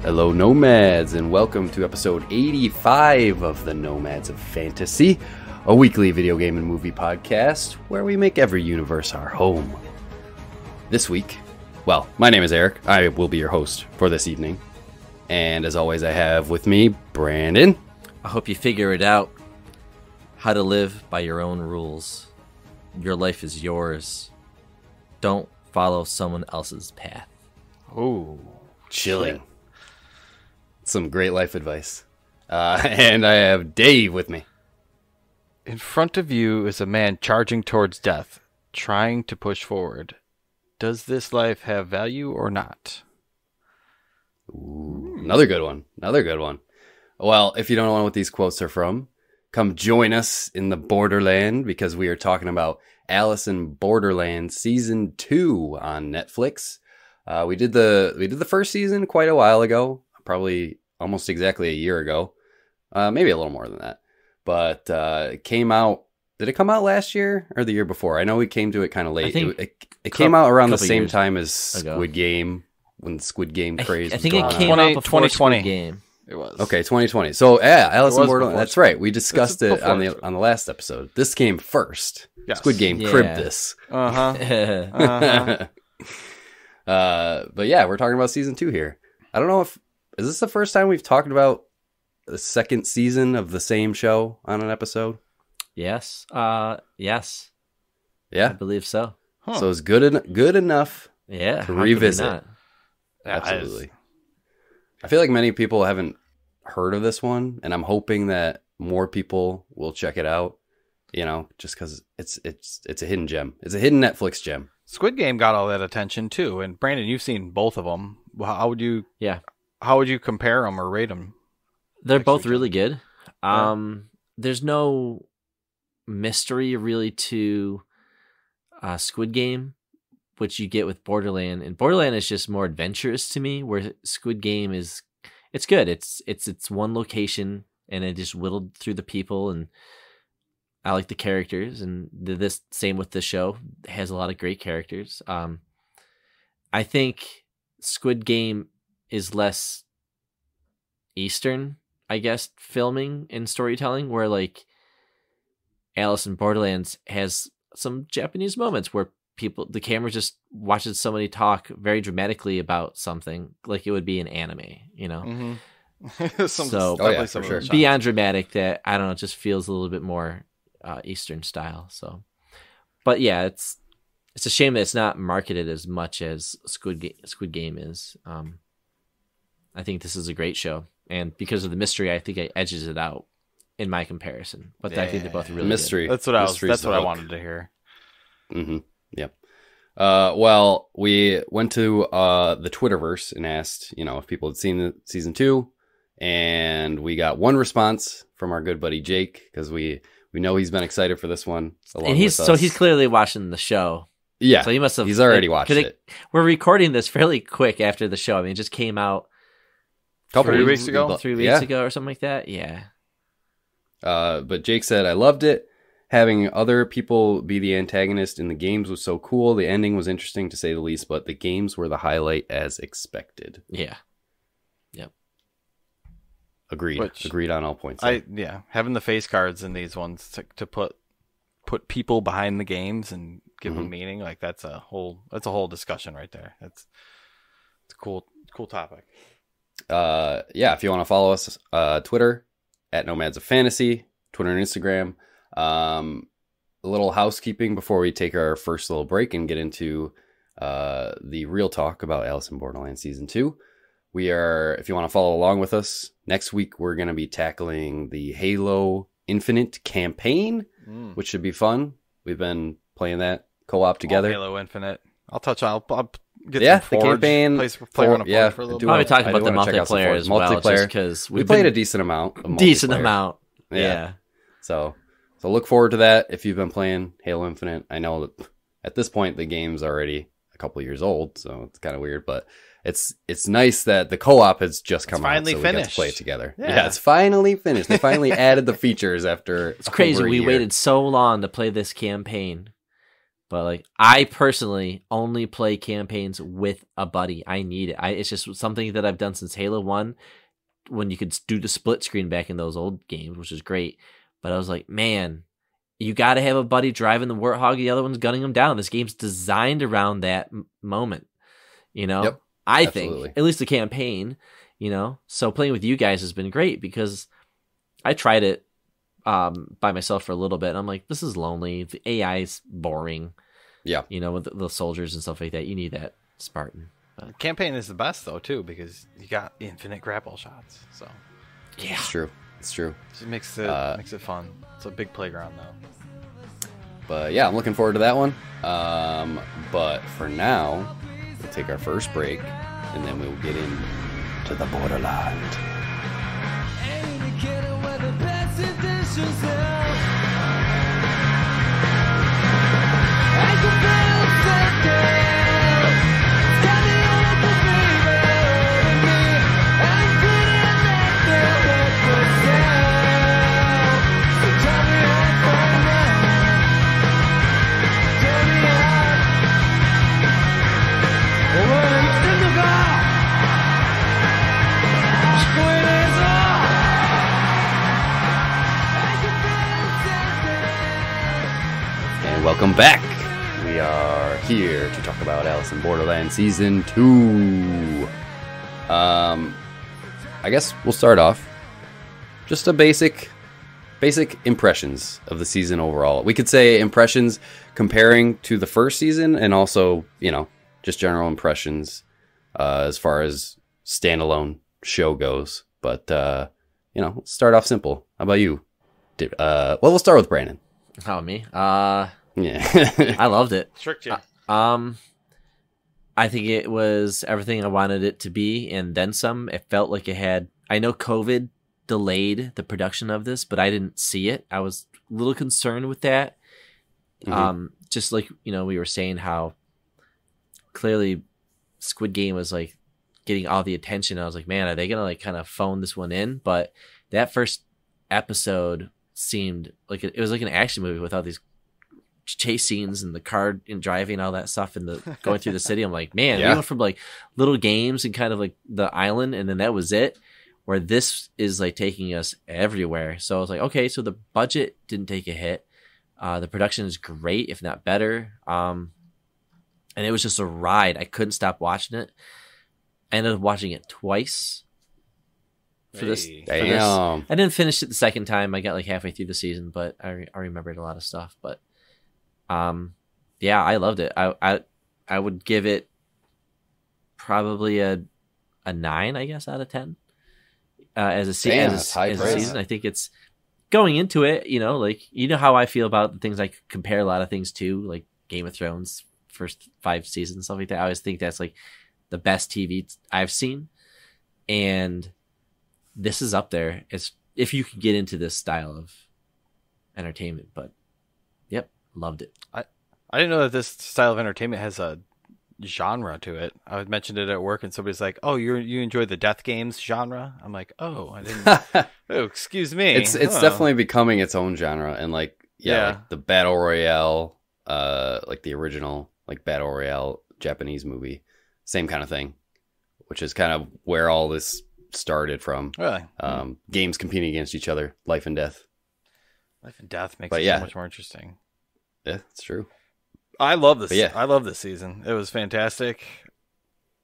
Hello, Nomads, and welcome to episode 85 of the Nomads of Fantasy, a weekly video game and movie podcast where we make every universe our home. This week, well, my name is Eric. I will be your host for this evening. And as always, I have with me Brandon. I hope you figure it out. How to live by your own rules. Your life is yours. Don't follow someone else's path. Ooh, chilling. Some great life advice. And I have Dave with me. In front of you is a man charging towards death, trying to push forward. Does this life have value or not? Ooh, another good one. Another good one. Well, if you don't know what these quotes are from, come join us in the Borderland because we are talking about Alice in Borderland Season 2 on Netflix. We did the first season quite a while ago, probably almost exactly a year ago, maybe a little more than that. But it came out. Did it come out last year or the year before? I know we came to it kind of late. It came out around the same time as Squid Game, when the Squid Game craze. I think was it going came on. out before 2020. Squid Game. It was. Okay, 2020. So yeah, Alice in Borderland. That's right. We discussed it on before. the last episode. This came first. Yes. Squid Game cribbed this. Uh-huh. But yeah, we're talking about season 2 here. I don't know if is this the first time we've talked about the second season of the same show on an episode. Yes. Yes. Yeah, I believe so. Huh. so it's good enough. Yeah. To how could we revisit. not? Absolutely. I feel like many people haven't heard of this one, and I'm hoping that more people will check it out. You know, just because it's a hidden gem. It's a hidden Netflix gem. Squid Game got all that attention too, and Brandon, you've seen both of them. How would you compare them or rate them? They're Next both weekend. really good. There's no mystery really to Squid Game, which you get with Borderland. And Borderland is just more adventurous to me, where Squid Game it's good. It's one location, and it just whittled through the people, and I like the characters, and this same with the show. It has a lot of great characters. I think Squid Game is less Eastern, I guess, filming and storytelling, where like Alice in Borderlands has some Japanese moments where the camera just watches somebody talk very dramatically about something, like it would be an anime, you know. Mm-hmm. So for sure. Beyond dramatic, that I don't know, it just feels a little bit more Eastern style. So, but yeah, it's a shame that it's not marketed as much as Squid Game is. I think this is a great show, and because of the mystery, I think it edges it out in my comparison. But I think they're both really mystery. That's what I wanted to hear. Mm-hmm. Yep. Well, we went to the Twitterverse and asked, if people had seen the season 2, and we got one response from our good buddy Jake, because we know he's been excited for this one. And he's clearly watching the show. Yeah. So he must have. He's already watched it. We're recording this fairly quick after the show. I mean, it just came out a couple 3 weeks ago, 3 weeks ago or something like that. Yeah. But Jake said, I loved it. Having other people be the antagonist in the games was so cool. The ending was interesting to say the least, but the games were the highlight as expected. Yeah. Yep. Agreed on all points. Having the face cards in these ones to put people behind the games and give them meaning, like that's a whole discussion right there. It's a cool topic. If you want to follow us, Twitter at Nomads of Fantasy, Twitter and Instagram. A little housekeeping before we take our first little break and get into the real talk about Alice in Borderland Season 2. If you want to follow along with us, next week we're going to be tackling the Halo Infinite campaign, which should be fun. We've been playing that co-op together. Halo Infinite. I'll get some the Forge. campaign. Play on a Forge for a little bit. Probably talk about the multiplayer as well, just because we played a decent amount. Yeah. So look forward to that if you've been playing Halo Infinite. I know that at this point the game's already a couple years old, so it's kind of weird, but it's nice that the co-op has just come out, so we get to play it together. Yeah, it's finally finished. They finally added the features after. It's crazy. We year. waited so long to play this campaign, But like, I personally only play campaigns with a buddy. I need it. It's just something that I've done since Halo 1, when you could do the split screen back in those old games, which is great. But I was like, man, you got to have a buddy driving the Warthog, the other one's gunning him down. This game's designed around that moment, you know? Yep, I absolutely. think, at least the campaign, you know? So playing with you guys has been great, because I tried it by myself for a little bit, and I'm like, this is lonely. The AI is boring. Yeah. You know, with the soldiers and stuff like that. You need that Spartan. The campaign is the best though too, because you got infinite grapple shots. So Yeah. It's true. It's true. it makes it fun. It's a big playground though. But yeah, I'm looking forward to that one. But for now, we'll take our first break, and then we'll get into the Borderland. And welcome back. We are here to talk about Alice in Borderland Season 2. I guess we'll start off. Just a basic impressions of the season overall. We could say impressions comparing to the first season, and also, you know, just general impressions as far as standalone show goes. But, you know, let's start off simple. How about you? Well, we'll start with Brandon. Oh, me? Yeah. I loved it. Tricked you. I think it was everything I wanted it to be, and then some. It felt like it had... I know COVID delayed the production of this, but I didn't see it. I was a little concerned with that. Mhm. Just like, you know, we were saying how clearly Squid Game was like getting all the attention. I was like, man, are they gonna like kind of phone this one in? But that first episode seemed like it was like an action movie with all these chase scenes and the car and driving, all that stuff, and the going through the city. I'm like, man, we went from like little games and kind of like the island, and then that was it. Where this is like taking us everywhere. So I was like, okay, so the budget didn't take a hit. The production is great, if not better. And it was just a ride. I couldn't stop watching it. I ended up watching it twice for this. Damn. I didn't finish it the second time. I got like halfway through the season, but I remembered a lot of stuff. But yeah, I loved it. I would give it probably a 9, I guess, out of 10. As a season, I think it's going into it, you know, like, you know how I feel about the things I compare a lot of things to, like Game of Thrones first 5 seasons, stuff like that. I always think that's like the best TV I've seen, and this is up there. It's if you can get into this style of entertainment. But yep, loved it. I didn't know that this style of entertainment has a genre to it. I mentioned it at work, and somebody's like, "Oh, you enjoy the death games genre?" I'm like, "Oh, I didn't." Oh, excuse me. It's definitely becoming its own genre, and like like the battle royale, like the original like battle royale Japanese movie, same kind of thing, which is kind of where all this started from. Really, games competing against each other, life and death. Life and death makes it so much more interesting. Yeah, it's true. I love this. Yeah. I love this season. It was fantastic.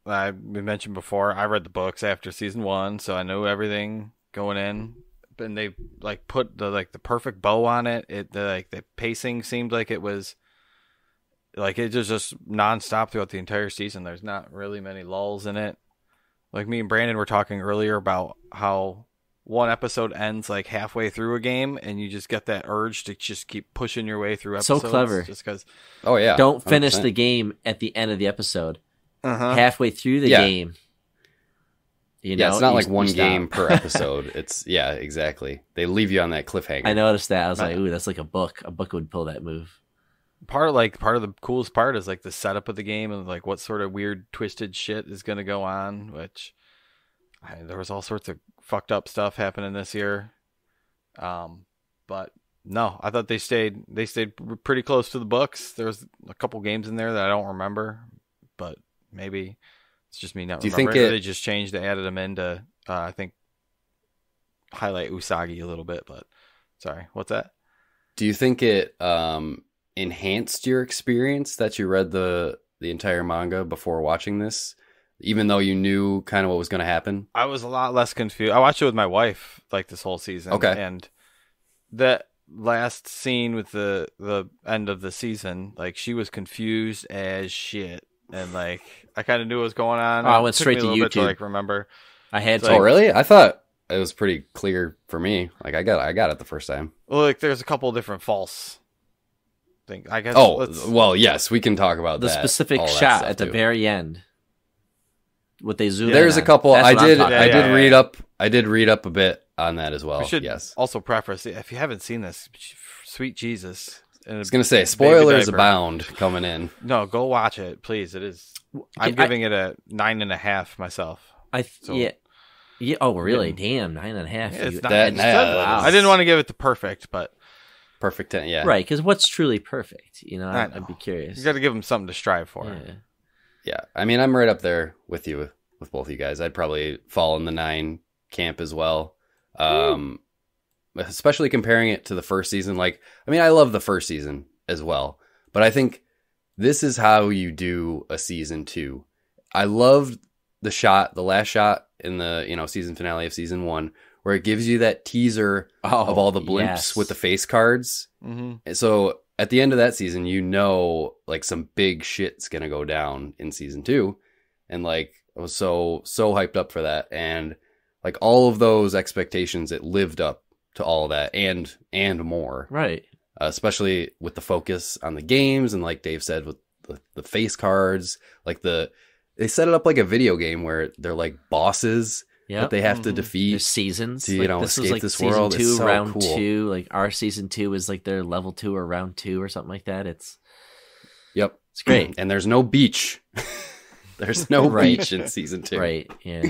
We mentioned before, I read the books after season 1, so I knew everything going in. And they like put the perfect bow on it. The pacing seemed like it was just nonstop throughout the entire season. There's not really many lulls in it. Like me and Brandon were talking earlier about how one episode ends like halfway through a game, and you just get that urge to just keep pushing your way through episodes. So clever. Just because. Oh yeah. Don't finish 100%. the game at the end of the episode. Uh-huh. Halfway through the game. You know, it's not like one stop. game per episode. It's exactly. They leave you on that cliffhanger. I noticed that. I was like, ooh, that's like a book. A book would pull that move. Part of the coolest part is like the setup of the game and like what sort of weird twisted shit is going to go on, which there was all sorts of fucked up stuff happening this year. But No, I thought they stayed pretty close to the books. There was a couple games in there that I don't remember, but maybe it's just me not Do you remembering. think They just changed, they added them in to, I think, highlight Usagi a little bit, but sorry, what's that? Do you think it enhanced your experience that you read the entire manga before watching this, even though you knew kind of what was going to happen? I was a lot less confused. I watched it with my wife like this whole season. Okay. And that last scene with the end of the season, like she was confused as shit. And like I kind of knew what was going on. Oh, I went It took straight me a to little bit YouTube. like remember. I had It's to. Oh, really? I thought it was pretty clear for me. Like I got it the first time. Well, like there's a couple different false things. I guess. Oh, well, yes, we can talk about the that. specific all that shot stuff at the too. very end. What they zoom. There's in a on. couple. That's I what I'm did. talking I about. did read up. I did read up a bit on that as well. we should Yes. also preface if you haven't seen this, sweet Jesus. I was gonna say spoilers abound coming in. No, go watch it, please. It is. I'm giving it a 9.5 myself. Yeah. Oh, really? Damn, 9.5. Yeah, it's You- not- That- it's yeah, good. that I didn't want to give it the perfect, but Perfect 10. Yeah. Right, because what's truly perfect? You know, I I'd know. be curious. you got to give them something to strive for. Yeah. Yeah. I mean, I'm right up there with you, with both of you guys. I'd probably fall in the 9 camp as well. Especially comparing it to the first season. Like, I mean, I love the first season as well, but I think this is how you do a season 2. I loved the last shot in the, season finale of season 1, where it gives you that teaser of all the blimps yes. with the face cards. Mm-hmm. And so at the end of that season, like some big shit's going to go down in season 2. And like, I was so hyped up for that. And like all of those expectations, it lived up to all that and more. Right. Especially with the focus on the games. And like Dave said, with the face cards, like they set it up like a video game where they're like bosses that they have to defeat. There's seasons. To, this was escape like this season world. 2, It's so round cool. 2. Like our season 2 is like their level 2 or round 2 or something like that. It's great. And there's no beach. There's no Right. beach in season 2. Right. Yeah.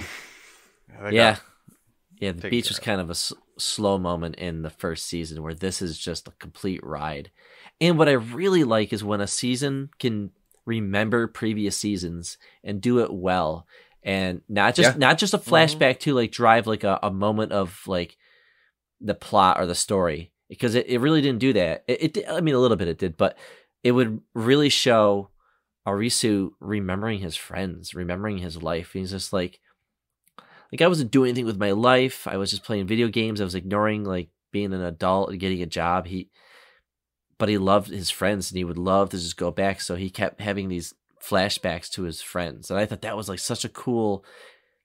They Yeah. got- Yeah. The taken beach care was of. kind of a slow moment in the first season, where this is just a complete ride. And what I really like is when a season can remember previous seasons and do it well, and not just a flashback to like drive like a moment of like the plot or the story, because it really didn't do that. I mean, a little bit it did, but it would really show Arisu remembering his friends, remembering his life. He's just like I wasn't doing anything with my life. I was just playing video games. I was ignoring like being an adult and getting a job. But he loved his friends, and he would love to just go back. So he kept having these flashbacks to his friends. And I thought that was like such a cool,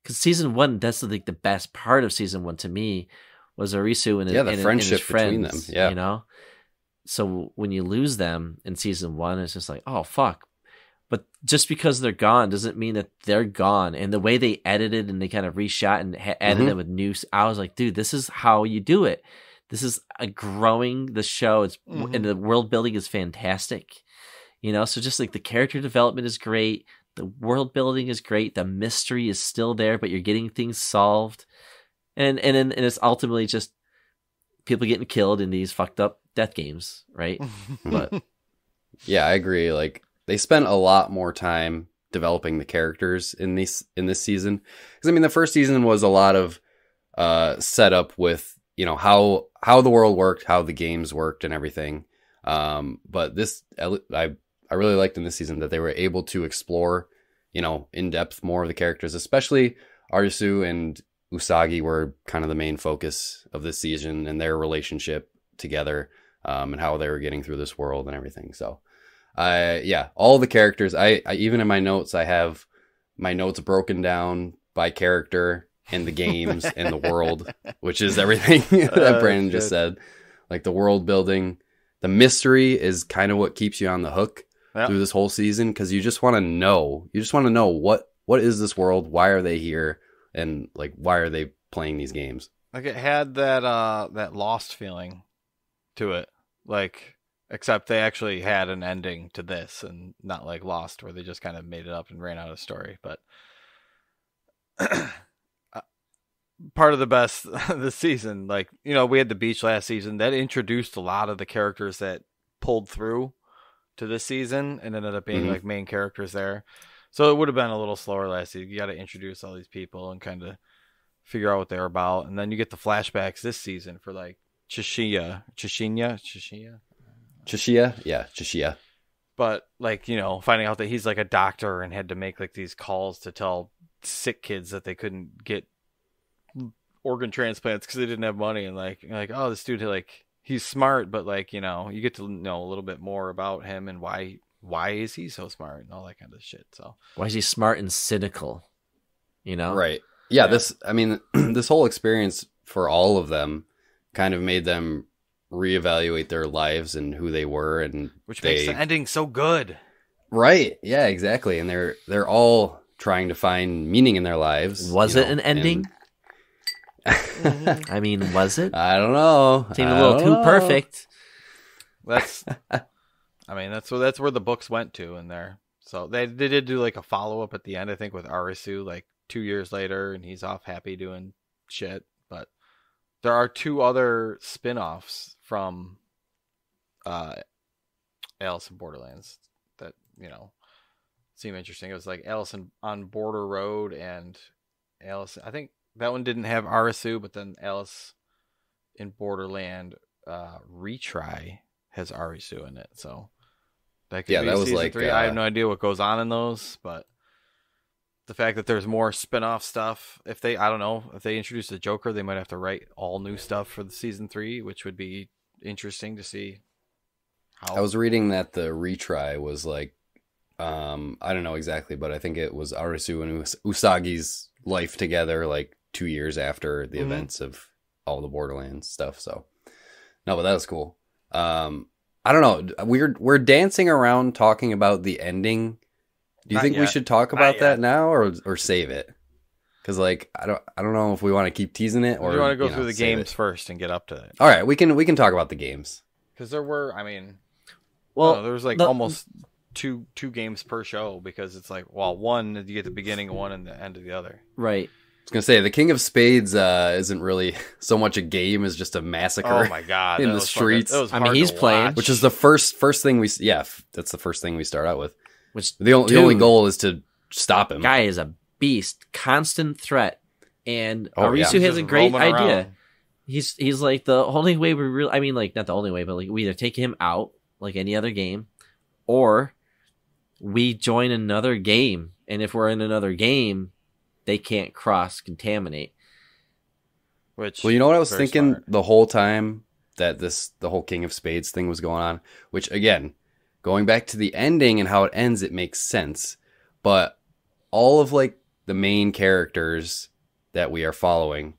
because season 1, that's like the best part of season 1 to me, was Arisu and the friendship and his friends, between them. Yeah. you know? So when you lose them in season 1, it's just like, oh, fuck. But just because they're gone doesn't mean that they're gone. And the way they edited and they kind of reshot and added them with new, I was like, dude, this is how you do it. This is growing the show. And the world building is fantastic. So just like the character development is great. The world building is great. The mystery is still there, but you're getting things solved. And it's ultimately just people getting killed in these fucked up death games, right? But Yeah, I agree. Like they spent a lot more time developing the characters in this season. Because I mean, the first season was a lot of setup with how the world worked, how the games worked, and everything. But this, I really liked in this season that they were able to explore, in depth more of the characters, especially Arisu and Usagi were kind of the main focus of this season, and their relationship together, and how they were getting through this world and everything. So, all the characters. I even in my notes, I have my notes broken down by character and the games and the world, which is everything that Brandon just said. Like the world building, the mystery is kind of what keeps you on the hook through this whole season, because you just want to know. You just want to know what is this world? Why are they here? And like, why are they playing these games? Like it had that Lost feeling to it, like except they actually had an ending to this, and not like Lost where they just kind of made it up and ran out of story. But part of the best this season. Like, you know, we had the beach last season that introduced a lot of the characters that pulled through to this season and ended up being like main characters there. So it would have been a little slower last season. You got to introduce all these people and kind of figure out what they're about, and then you get the flashbacks this season for like Chishiya. But like, you know, finding out that he's like a doctor and had to make like these calls to tell sick kids that they couldn't get organ transplants because they didn't have money, and like oh, this dude, like, he's smart, but like, you know, you get to know a little bit more about him and why is he so smart and all that kind of shit. So why is he smart and cynical? You know, right? Yeah. This whole experience for all of them kind of made them reevaluate their lives and who they were, and which makes the ending so good. Right. Yeah, exactly. And they're all trying to find meaning in their lives. Was it an ending? I mean, was it? I don't know. Seemed a little too perfect. That's where the books went to in there. So they did do like a follow-up at the end, I think, with Arisu like 2 years later, and he's off happy doing shit. But there are 2 other spin-offs from Alice in Borderlands that, you know, seem interesting. It was like Alice on Border Road and Alice, I think that one didn't have Arisu, but then Alice in Borderland Retry has Arisu in it. So that could be that was season like 3. I have no idea what goes on in those, but the fact that there's more spin-off stuff, if they introduce the Joker, they might have to write all new stuff for the season 3, which would be interesting to see. I was reading that the retry was like, I don't know exactly, but I think it was Arisu and Usagi's life together like 2 years after the events of all the Borderlands stuff. So no, but that was cool. I don't know. We're dancing around talking about the ending. Do you think we should talk about that now or save it? Because like I don't know if we want to keep teasing it or you want to go through the games first and get up to it. All right, we can talk about the games because there were. I mean, there was like almost two games per show because it's like, well, one you get the beginning of one and the end of the other. Right. I was gonna say the King of Spades isn't really so much a game as just a massacre. Oh my god! In the streets. I mean, he's playing, which is the first thing we. Yeah, that's the first thing we start out with. Which the only goal is to stop him. Guy is a beast, constant threat, and Arisu has a great idea. Around. He's like the only way we really. I mean, like not the only way, but like we either take him out like any other game, or we join another game, and if we're in another game, they can't cross-contaminate. Well, you know what I was thinking the whole time that the whole King of Spades thing was going on? Which, again, going back to the ending and how it ends, it makes sense. But all of, like, the main characters that we are following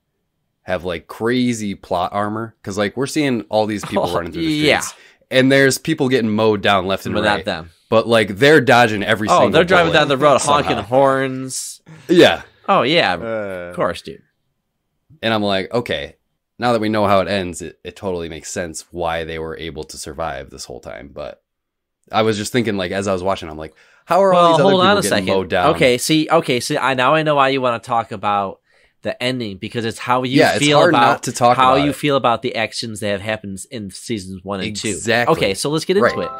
have, like, crazy plot armor. Because, like, we're seeing all these people running through the streets. Yeah. And there's people getting mowed down left and right. Not them. But, like, they're dodging every single they're driving bullet down the road honking horns. Yeah. Oh, yeah. Of course, dude. And I'm like, okay, now that we know how it ends, it totally makes sense why they were able to survive this whole time. But I was just thinking, like, as I was watching, I'm like, how are all these other people getting mowed down? Okay, see, now I know why you want to talk about the ending, because it's how you feel hard about not to talk how about you it. Feel about the actions that have happened in seasons 1 and 2. Exactly. Okay, so let's get into it.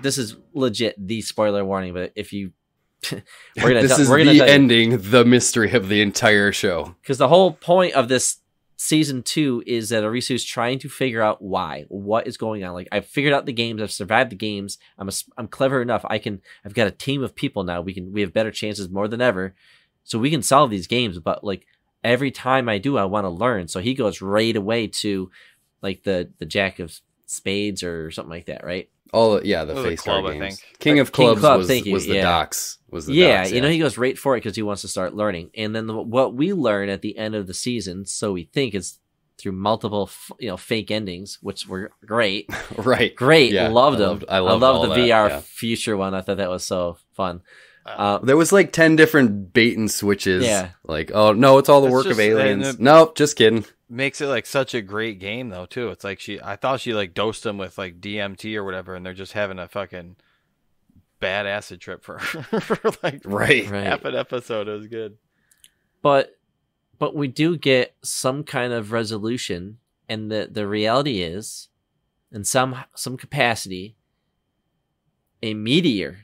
This is legit the spoiler warning, but if you this is the ending, the mystery of the entire show. Because the whole point of this season 2 is that Arisu's trying to figure out what is going on. Like, I've figured out the games, I've survived the games, I'm clever enough. I've got a team of people now. We have better chances more than ever, so we can solve these games. But like every time I do, I want to learn. So he goes right away to like the Jack of Spades or something like that, right? Oh yeah, the face card games. I think. King of Clubs was the docks. You know, he goes right for it because he wants to start learning. And then what we learn at the end of the season, so we think, is through multiple fake endings, which were great. Right, great. Yeah, loved them. I loved the VR future one. I thought that was so fun. There was like 10 different bait and switches. Yeah. Like, oh no, it's all the work of aliens. Nope, just kidding. Makes it like such a great game though too. It's like I thought she like dosed them with like DMT or whatever, and they're just having a fucking bad acid trip for for like Right. half an episode. It was good. But we do get some kind of resolution, and the reality is, in some capacity, a meteor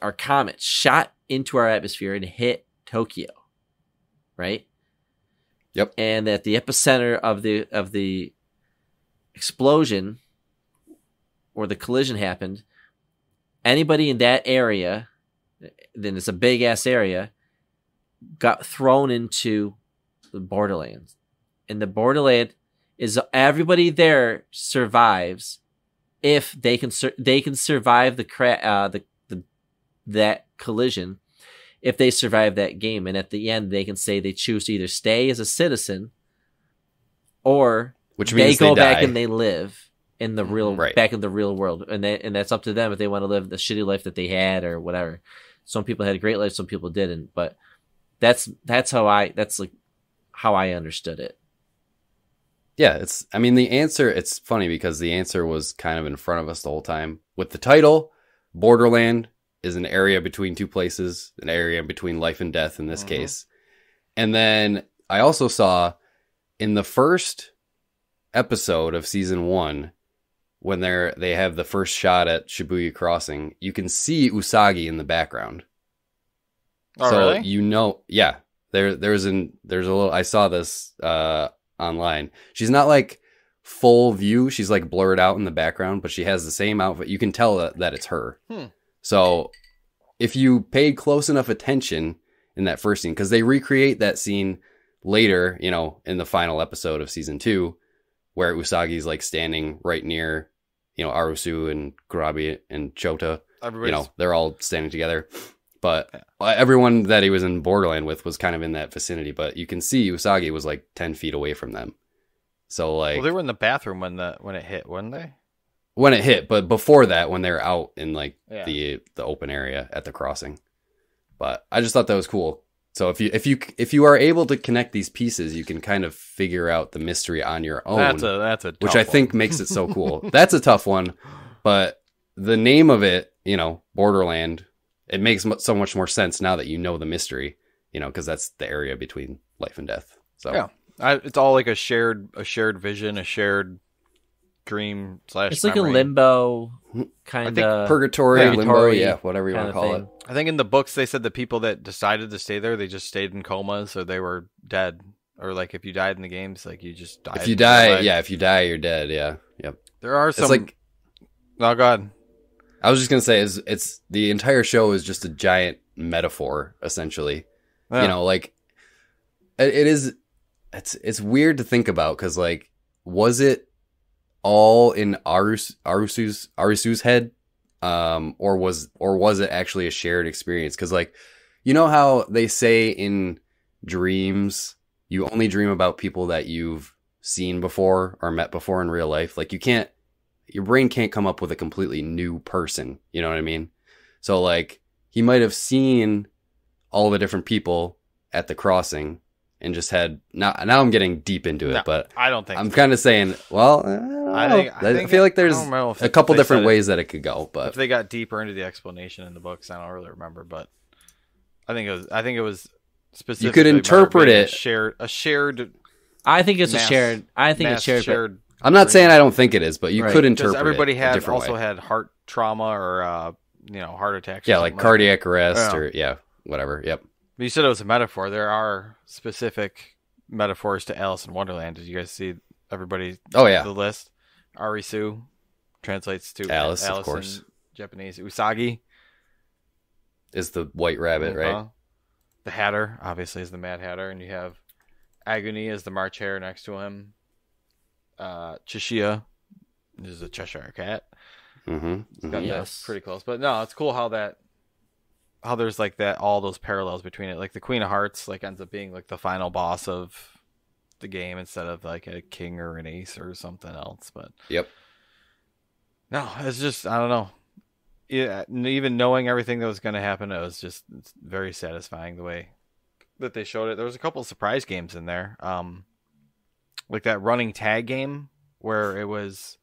or comet shot into our atmosphere and hit Tokyo, right? Yep. And at the epicenter of the explosion or the collision happened, anybody in that area, then it's a big ass area, got thrown into the Borderlands. And the Borderland is everybody there survives if they can survive that collision, if they survive that game. And at the end they can say they choose to either stay as a citizen or which means they go back die. and they live in the real back in the real world, and that's up to them if they want to live the shitty life that they had or whatever. Some people had a great life, some people didn't, but that's how I understood it. Yeah, the answer, it's funny because the answer was kind of in front of us the whole time. With the title, Borderland is an area between two places, an area between life and death in this case. And then I also saw in the first episode of season 1, when they have the first shot at Shibuya Crossing, you can see Usagi in the background. Oh, so really? Yeah. There's a little, I saw this online. She's not like full view, she's like blurred out in the background, but she has the same outfit. You can tell that it's her. So if you paid close enough attention in that first scene, because they recreate that scene later, in the final episode of season 2, where Usagi's like standing right near, Arisu and Kurabi and Chota. They're all standing together. But everyone that he was in Borderland with was kind of in that vicinity. But you can see Usagi was like 10 feet away from them. So like, well, they were in the bathroom when it hit, weren't they? When it hit, but before that, when they're out in like the open area at the crossing. But I just thought that was cool. So if you are able to connect these pieces, you can kind of figure out the mystery on your own. That's a tough which I think makes it so cool. That's a tough one, but the name of it, Borderland, it makes so much more sense now that you know the mystery, because that's the area between life and death. So yeah, it's all like a shared vision, a shared dream / It's memory. like a limbo kind of purgatory, limbo, yeah, whatever you want to call it. I think in the books they said the people that decided to stay there, they just stayed in comas, or they were dead, or like if you died in the games, like you just died. If you die, you're dead. Yeah, yep. There are some. It's like, oh god, I was just gonna say, it's the entire show is just a giant metaphor, essentially. Yeah. Like it is. It's weird to think about because, like, was it all in Arisu's head, or was it actually a shared experience? Because, like, how they say in dreams, you only dream about people that you've seen before or met before in real life. Like, your brain can't come up with a completely new person. You know what I mean? So, like, he might have seen all the different people at the crossing and just had now I'm getting deep into it, but I don't think I'm kind of saying, well, I feel like there's a couple different ways that it could go, but if they got deeper into the explanation in the books, I don't really remember, but I think it was specifically you could interpret it a shared. I think it's shared. I'm not saying I don't think it is, but you could interpret everybody it had a different also way. had heart trauma or heart attacks. Yeah, like cardiac arrest or whatever. Yep. You said it was a metaphor. There are specific metaphors to Alice in Wonderland. Did you guys see everybody? Oh yeah, the list. Arisu translates to Alice of course. In Japanese. Usagi is the white rabbit, right? The Hatter obviously is the Mad Hatter, and you have Agony as the March Hare next to him. Chishia is a Cheshire cat. That's pretty close, but no, it's cool how there's like that, all those parallels between it. Like the Queen of Hearts like ends up being like the final boss of the game instead of like a king or an ace or something else. But no, it's just, I don't know. Yeah, even knowing everything that was going to happen, it's very satisfying the way that they showed it. There was a couple of surprise games in there, like that running tag game where it was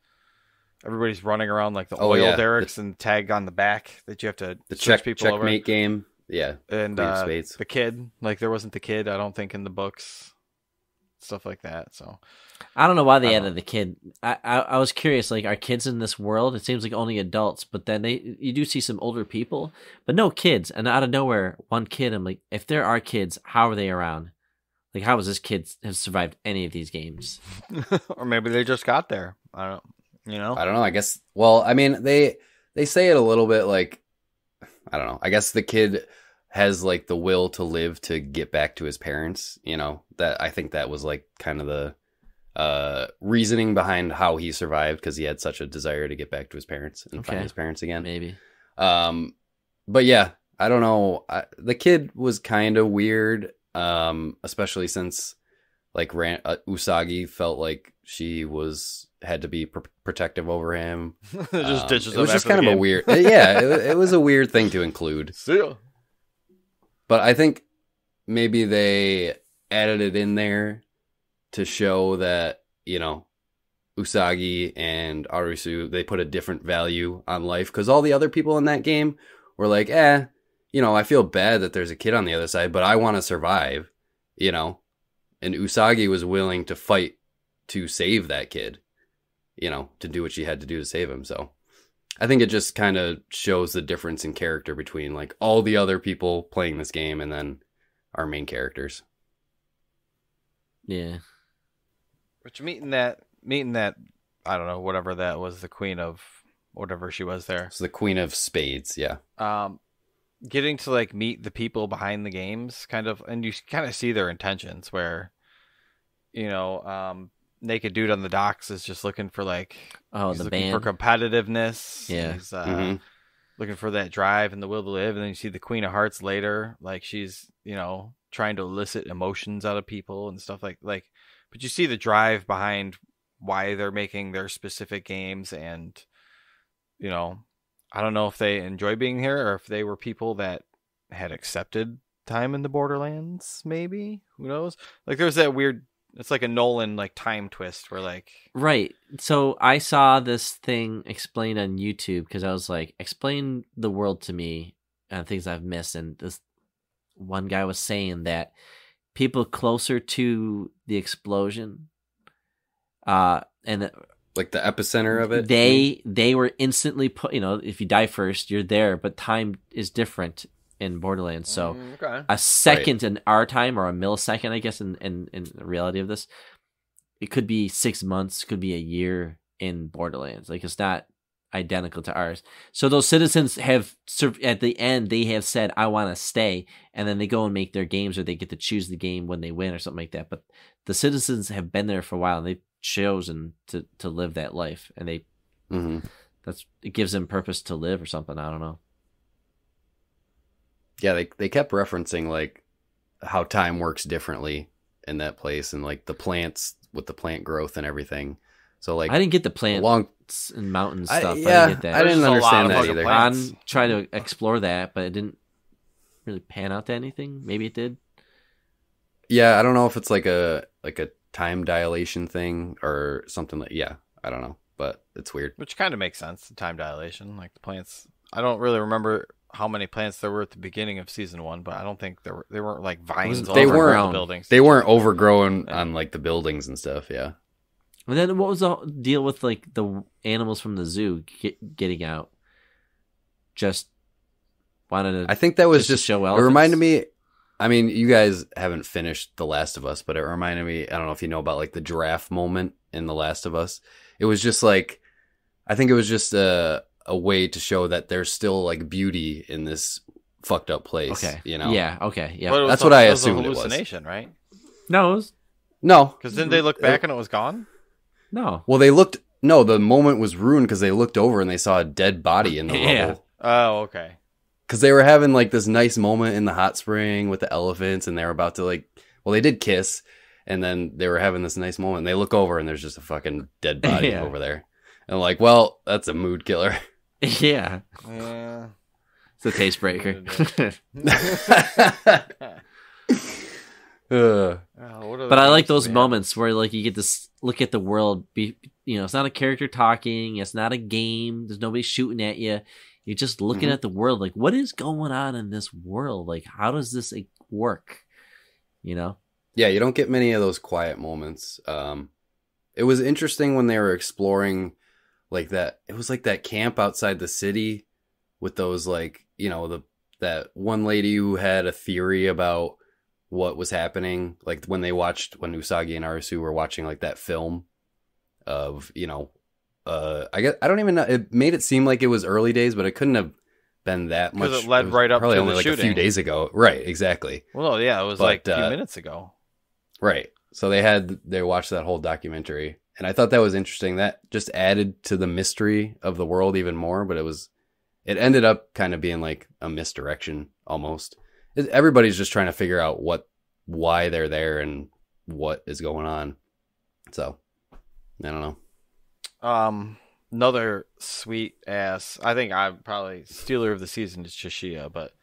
everybody's running around like the Oh, oil yeah. derricks and tag on the back that you have to The switch people over. checkmate game. Yeah. And Queen of Spades. the kid, like there wasn't the kid, I don't think, in the books, stuff like that. So I don't know why they added the kid. I was curious, like, are kids in this world? It seems like only adults, but then you do see some older people, but no kids. And out of nowhere, one kid. I'm like, if there are kids, how are they around? Like, how has this kid have survived any of these games? or maybe they just got there. I don't, I don't know. I guess. Well, I mean, they say it a little bit like, I don't know. I guess the kid has like the will to live to get back to his parents. That I think that was like kind of the reasoning behind how he survived, because he had such a desire to get back to his parents and find his parents again. Maybe. But yeah, I don't know. The kid was kind of weird, especially since like Usagi felt like she had to be protective over him. just ditches it was him just after kind the of a game. weird. Yeah, it was a weird thing to include. See ya. But I think maybe they added it in there to show that, Usagi and Arisu, they put a different value on life, because all the other people in that game were like, I feel bad that there's a kid on the other side, but I want to survive, and Usagi was willing to fight to save that kid, to do what she had to do to save him. So I think it just kind of shows the difference in character between like all the other people playing this game and then our main characters. Yeah. Which meeting that I don't know, whatever that was, the queen of whatever she was there. So the Queen of Spades, yeah. Getting to like meet the people behind the games, kind of, and you kind of see their intentions. Where, naked dude on the docks is just looking for like, he's the looking band for competitiveness. Yeah. He's looking for that drive and the will to live. And then you see the Queen of Hearts later, like she's trying to elicit emotions out of people and stuff like. But you see the drive behind why they're making their specific games, and I don't know if they enjoy being here or if they were people that had accepted time in the Borderlands, maybe. Who knows? Like there's that weird, it's like a Nolan like time twist where like, right. So I saw this thing explained on YouTube because I was like, explain the world to me and things I've missed. And this one guy was saying that people closer to the explosion, and like the epicenter of it, they were instantly put. If you die first, you're there, but time is different in Borderlands. So a second in our time, or a millisecond, I guess, in the reality of this, it could be 6 months, could be a year in Borderlands. Like it's not identical to ours. So those citizens have, at the end, they have said, I want to stay, and then they go and make their games, or they get to choose the game when they win or something like that. But the citizens have been there for a while, and they've chosen to live that life, and they it gives them purpose to live or something. I don't know. Yeah, they kept referencing like how time works differently in that place, and like the plants with the plant growth and everything. So like, I didn't get the plants and mountain stuff. I didn't get that. I didn't understand that either. I'm trying to explore that, but it didn't really pan out to anything. Maybe it did. Yeah, I don't know if it's like a time dilation thing or something like. Yeah, I don't know, but it's weird. Which kind of makes sense. The time dilation, like the plants. I don't really remember how many plants there were at the beginning of season 1, but I don't think they weren't like vines. They weren't the buildings. They weren't overgrown on like the buildings and stuff. Yeah. And then what was the deal with like the animals from the zoo getting out? Just wanted to. I think that was just show elephants. It reminded me. I mean, you guys haven't finished The Last of Us, but it reminded me. I don't know if you know about like the giraffe moment in The Last of Us. It was just like, I think it was just a way to show that there's still like beauty in this fucked up place. Okay. Yeah. Okay. Yeah. Well, that's what I assumed it was. Hallucination, right? No. It was... No. Because didn't they look back and it was gone? No. Well, the moment was ruined because they looked over and they saw a dead body in the rubble. Oh, okay. Because they were having like this nice moment in the hot spring with the elephants, and they were about to they did kiss, and then they were having this nice moment. And they look over and there's just a fucking dead body over there. And like, well, that's a mood killer. Yeah. Yeah. It's a taste breaker. But I like those moments where like you get to look at the world. It's not a character talking. It's not a game. There's nobody shooting at you. You're just looking at the world. Like, what is going on in this world? Like, how does this work? Yeah, you don't get many of those quiet moments. It was interesting when they were exploring like that. It was like that camp outside the city with those like, that one lady who had a theory about what was happening. Like when Usagi and Arisu were watching like that film of, I don't even know. It made it seem like it was early days, but it couldn't have been that much. Because it led right up to only the like shooting. A few days ago. Right. Exactly. Well, yeah, it was like a few minutes ago. Right. So they watched that whole documentary, and I thought that was interesting. That just added to the mystery of the world even more, but it ended up kind of being like a misdirection almost. Everybody's just trying to figure out why they're there and what is going on. So, I don't know. Another sweet ass, I think I'm probably stealer of the season is Chishiya, but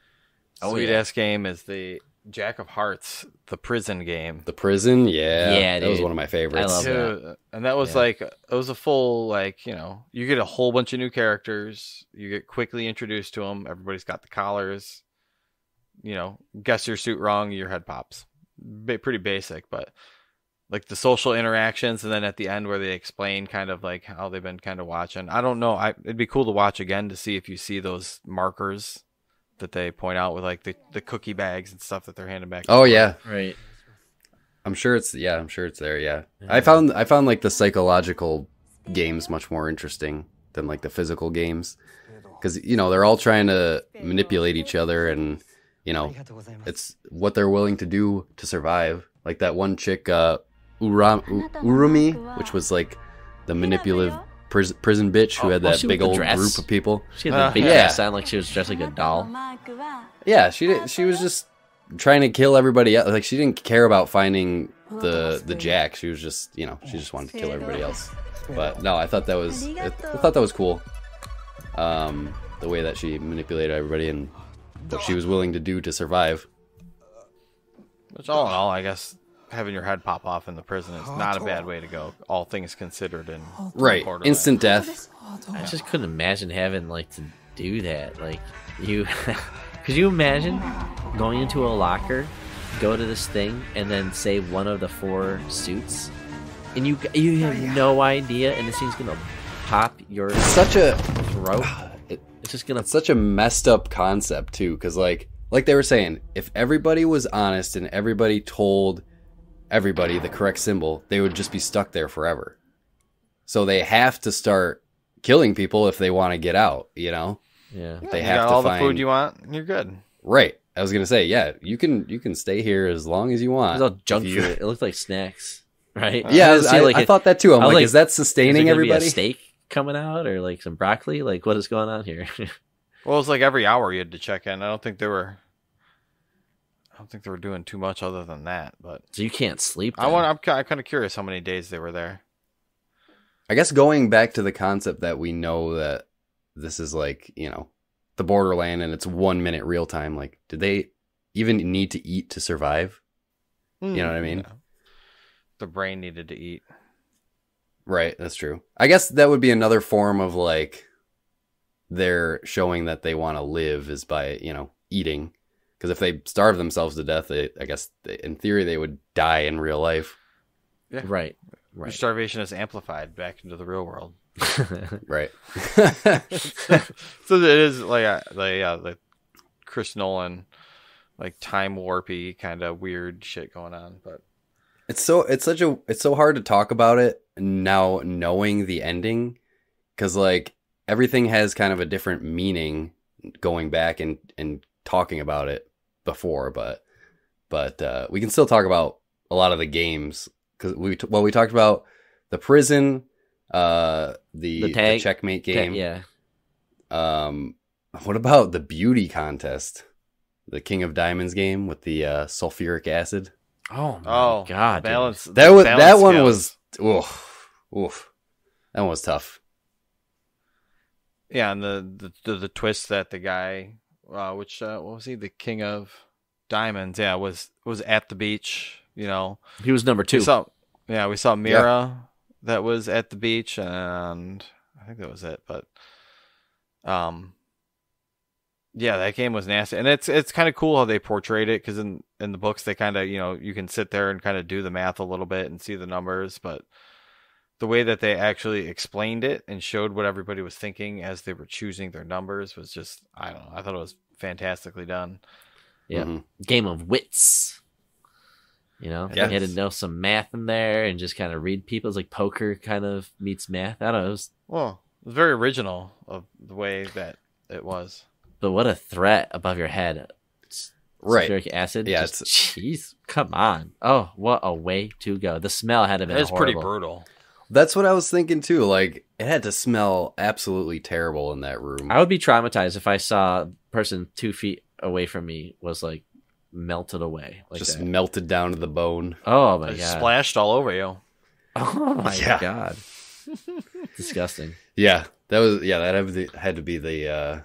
sweet ass game is the Jack of Hearts, the prison game. The prison, yeah, that was one of my favorites. I love that. And that was like, it was a full, like, you get a whole bunch of new characters. You get quickly introduced to them. Everybody's got the collars. Guess your suit wrong, your head pops. Pretty basic, but like the social interactions, and then at the end where they explain kind of like how they've been kind of watching. I don't know. It'd be cool to watch again to see if you see those markers that they point out with like the cookie bags and stuff that they're handing back. Oh yeah, right. I'm sure it's there. Yeah. I found like the psychological games much more interesting than like the physical games, because they're all trying to manipulate each other, and it's what they're willing to do to survive. Like that one chick, Urumi, which was like the manipulative prison bitch who had that big old group of people. She had the big dress on, like she was dressed like a doll. Yeah, she was just trying to kill everybody else. Like she didn't care about finding the Jack. She was just, she just wanted to kill everybody else. But no, I thought that was cool. The way that she manipulated everybody and what she was willing to do to survive. Which all in all, I guess having your head pop off in the prison is not a bad way to go, all things considered. Right, Borderland. Instant death. I just couldn't imagine having like to do that. Like could you imagine going into a locker, go to this thing, and then say one of the 4 suits, and you have no idea, and this thing's gonna pop your throat. It's such a messed up concept too, because like they were saying, if everybody was honest and everybody told everybody the correct symbol, they would just be stuck there forever. So they have to start killing people if they want to get out. Yeah, they you have got to all find the food you want. You're good. Right. I was gonna say, yeah, you can stay here as long as you want. It was all junk food. It looked like snacks, right? Yeah, I thought that too. I'm like, is that sustaining everybody? Be a steak coming out, or like some broccoli? Like, what is going on here? Well, it was like every hour you had to check in. I don't think they were doing too much other than that. But so you can't sleep. I'm kind of curious how many days they were there. I guess going back to the concept that we know that this is like, the Borderland and it's 1 minute real time. Like, did they even need to eat to survive? You know what I mean? Yeah. The brain needed to eat. Right. That's true. I guess that would be another form of like, they're showing that they want to live is by, eating. Because if they starve themselves to death, in theory, they would die in real life. Yeah. Right. Your starvation is amplified back into the real world. Right. So it is like Chris Nolan, like time warpy kind of weird shit going on. But it's so hard to talk about it now, knowing the ending, because like everything has kind of a different meaning going back and talking about it before, but we can still talk about a lot of the games, because we talked about the prison, the checkmate game. Yeah. What about the beauty contest, the King of Diamonds game with the sulfuric acid? Oh my god! Balance. That one was oof. That one was tough. Yeah, and the twist that the guy, what was he? The king of diamonds. Yeah, was at the beach. You know, He was number 2. We saw Mira that was at the beach, and I think that was it. But yeah, that game was nasty, and it's kind of cool how they portrayed it, because in the books they kind of, you can sit there and kind of do the math a little bit and see the numbers, but the way that they actually explained it and showed what everybody was thinking as they were choosing their numbers was just, I don't know, I thought it was fantastically done. Yeah, game of wits. You had to know some math in there and just kind of read people. It's like poker kind of meets math. I don't know. It was very original of the way that it was. But what a threat above your head. Sulfuric acid. Yeah. Jeez, come on. Oh, what a way to go. The smell had to be horrible. It's pretty brutal. That's what I was thinking too. Like, it had to smell absolutely terrible in that room. I would be traumatized if I saw a person 2 feet away from me was like melted away. Like just that. melted down to the bone. Oh my It god. splashed all over you. Oh my god. Disgusting. Yeah. That had to be the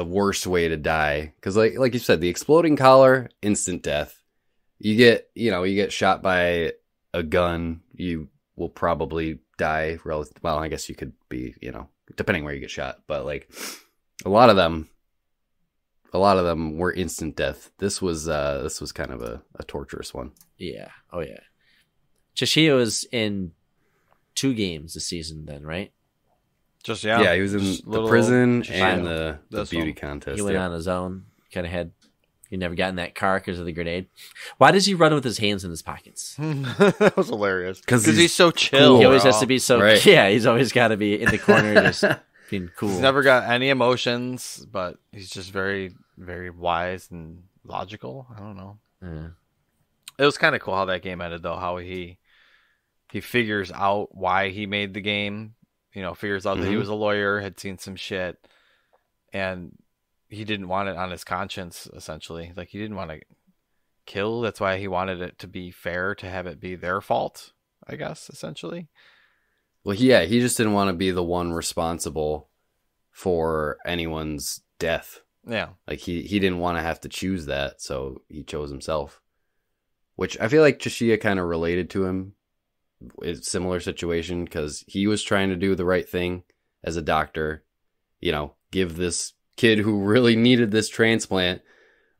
worst way to die. Because like you said, the exploding collar, instant death. You get shot by a gun, you will probably die. Well, I guess you could be, depending where you get shot. But like a lot of them were instant death. This was kind of a torturous one. Yeah. Oh yeah. Chichiyo was in 2 games this season then, right? Just he was in the prison and the beauty contest. He went on his own. He never got in that car because of the grenade. Why does he run with his hands in his pockets? That was hilarious. Because he's so chill. Cool, he always has to be so. Right. Yeah, he's always got to be in the corner, just being cool. He's never got any emotions, but he's just very, very wise and logical. I don't know. Yeah. It was kind of cool how that game ended, though. How he figures out why he made the game. Figures out that he was a lawyer, had seen some shit, and he didn't want it on his conscience, essentially. Like, he didn't want to kill. That's why he wanted it to be fair, to have it be their fault, I guess, essentially. Well, yeah, he just didn't want to be the one responsible for anyone's death. Yeah. Like, he didn't want to have to choose that, so he chose himself. Which I feel like Chichiya kind of related to him. It's a similar situation, because he was trying to do the right thing as a doctor, give this kid who really needed this transplant,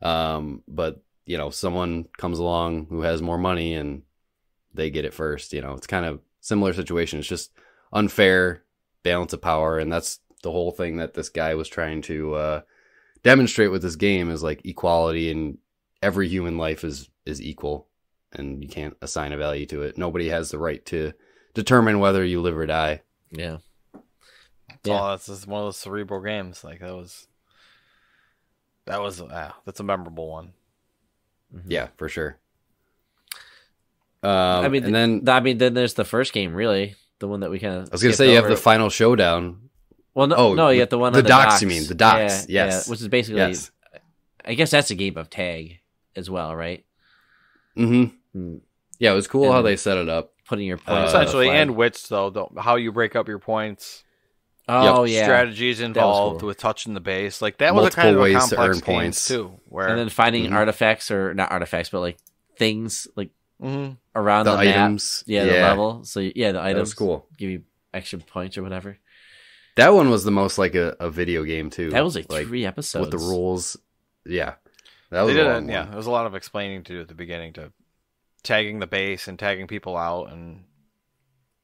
but someone comes along who has more money and they get it first. It's kind of similar situation. It's just unfair balance of power, and that's the whole thing that this guy was trying to demonstrate with this game, is like equality, and every human life is equal, and you can't assign a value to it. Nobody has the right to determine whether you live or die. Yeah. That's just one of those cerebral games. Like, that's a memorable one. Yeah, for sure. Then there's the first game, really, the one that we kind of. I was gonna say you have the final showdown. Well, no, you got the one the on the docks. You mean the docks? Yeah, yes, yeah, which is basically. Yes. I guess that's a game of tag as well, right? Mm-hmm. Yeah, it was cool how they set it up. Putting your points essentially, and wits though, how you break up your points. Oh yeah, strategies involved with touching the base. Like, that was a kind of a complex game too. And then finding artifacts, or not artifacts, but like things like around the items. Map. Yeah, the level. So the items. That's cool. Give you extra points or whatever. That one was the most like a video game too. That was like 3 episodes with the rules. Yeah, that was there was a lot of explaining to do at the beginning, to tagging the base and tagging people out and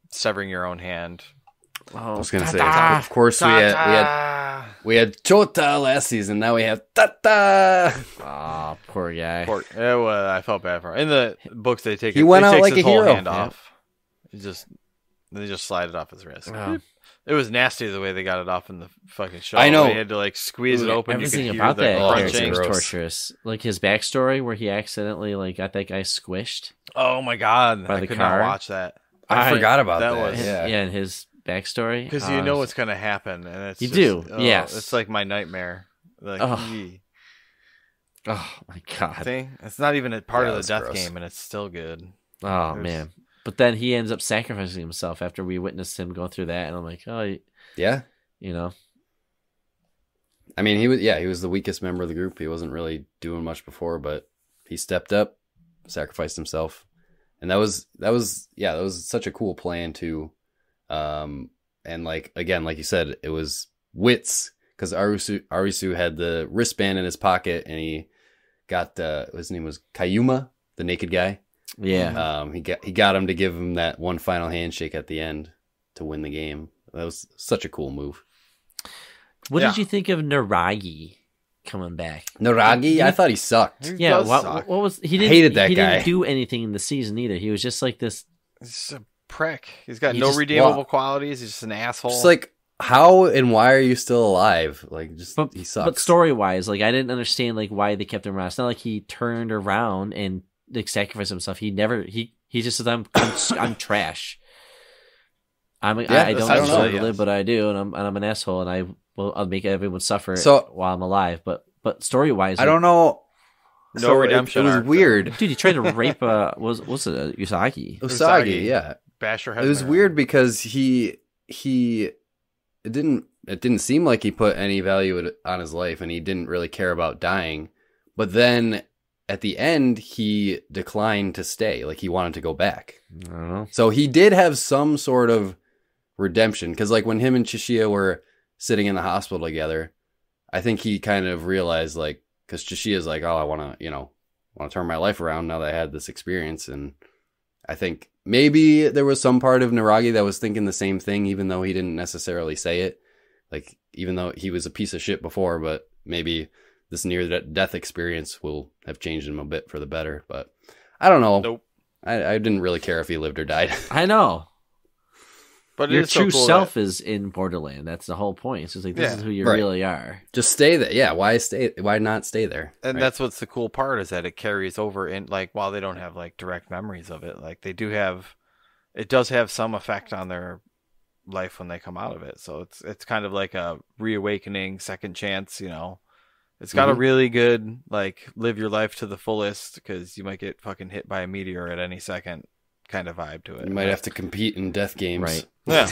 severing your own hand. I was gonna say, of course, we had Chota last season. Now we have Tata. Oh, poor guy. I felt bad for him. In the books, he went out like a hero. Hand off. They just slide it off his wrist. Oh. It was nasty the way they got it off in the fucking show. I know. They had to like squeeze it open. Everything you could about hear that crunching. was torturous. Like his backstory, where he accidentally got that guy squished. Oh my god! By I the could car. not watch that. I forgot about that. And his backstory, because you know what's gonna happen, and it's yes, it's like my nightmare. Like, oh my god! See? It's not even a part of the death gross. game, and it's still good. Oh man! But then he ends up sacrificing himself after we witnessed him go through that, and I'm like, oh yeah, I mean, he was the weakest member of the group. He wasn't really doing much before, but he stepped up, sacrificed himself. And that was such a cool plan too. And like you said, it was wits, because Arisu had the wristband in his pocket, and he got his name was Kayuma, the naked guy. Yeah. He got him to give him that one final handshake at the end to win the game. That was such a cool move. What did you think of Naragi coming back? Naragi, I thought he sucked. Yeah, what was he? Hated that guy. He didn't do anything in the season either. He was just like this. He's just a prick. He's got no redeemable qualities. He's just an asshole. Just like, how and why are you still alive? Like, he sucks. But story wise, like, I didn't understand like why they kept him around. It's not like he turned around and like sacrificed himself. He just said, I'm trash. I don't deserve to live, but I do, and I'm an asshole, and I'll make everyone suffer while I'm alive. But story wise, I don't know. No redemption. It was weird, dude. He tried to rape was it Usagi? Usagi, yeah. Bash her head. It was weird because it didn't seem like he put any value on his life, and he didn't really care about dying. But then at the end, he declined to stay. Like, he wanted to go back. I don't know. So he did have some sort of redemption, because like when him and Chishiya were sitting in the hospital together, I think he kind of realized, like, because Chishiya's like, oh, I want to turn my life around now that I had this experience. And I think maybe there was some part of Naragi that was thinking the same thing, even though he didn't necessarily say it. Like, even though he was a piece of shit before, but maybe this near-death experience will have changed him a bit for the better. But I don't know. Nope. I didn't really care if he lived or died. I know. But your true self is in Borderland. That's the whole point. It's just like, this is who you really are. Just stay there. Yeah, why not stay there? And that's what's the cool part, is that it carries over in, like, while they don't have like direct memories of it, like it does have some effect on their life when they come out of it. So it's kind of like a reawakening, second chance, It's got a really good, like, live your life to the fullest, because you might get fucking hit by a meteor at any second kind of vibe to it. You might have to compete in death games. Right. Yeah.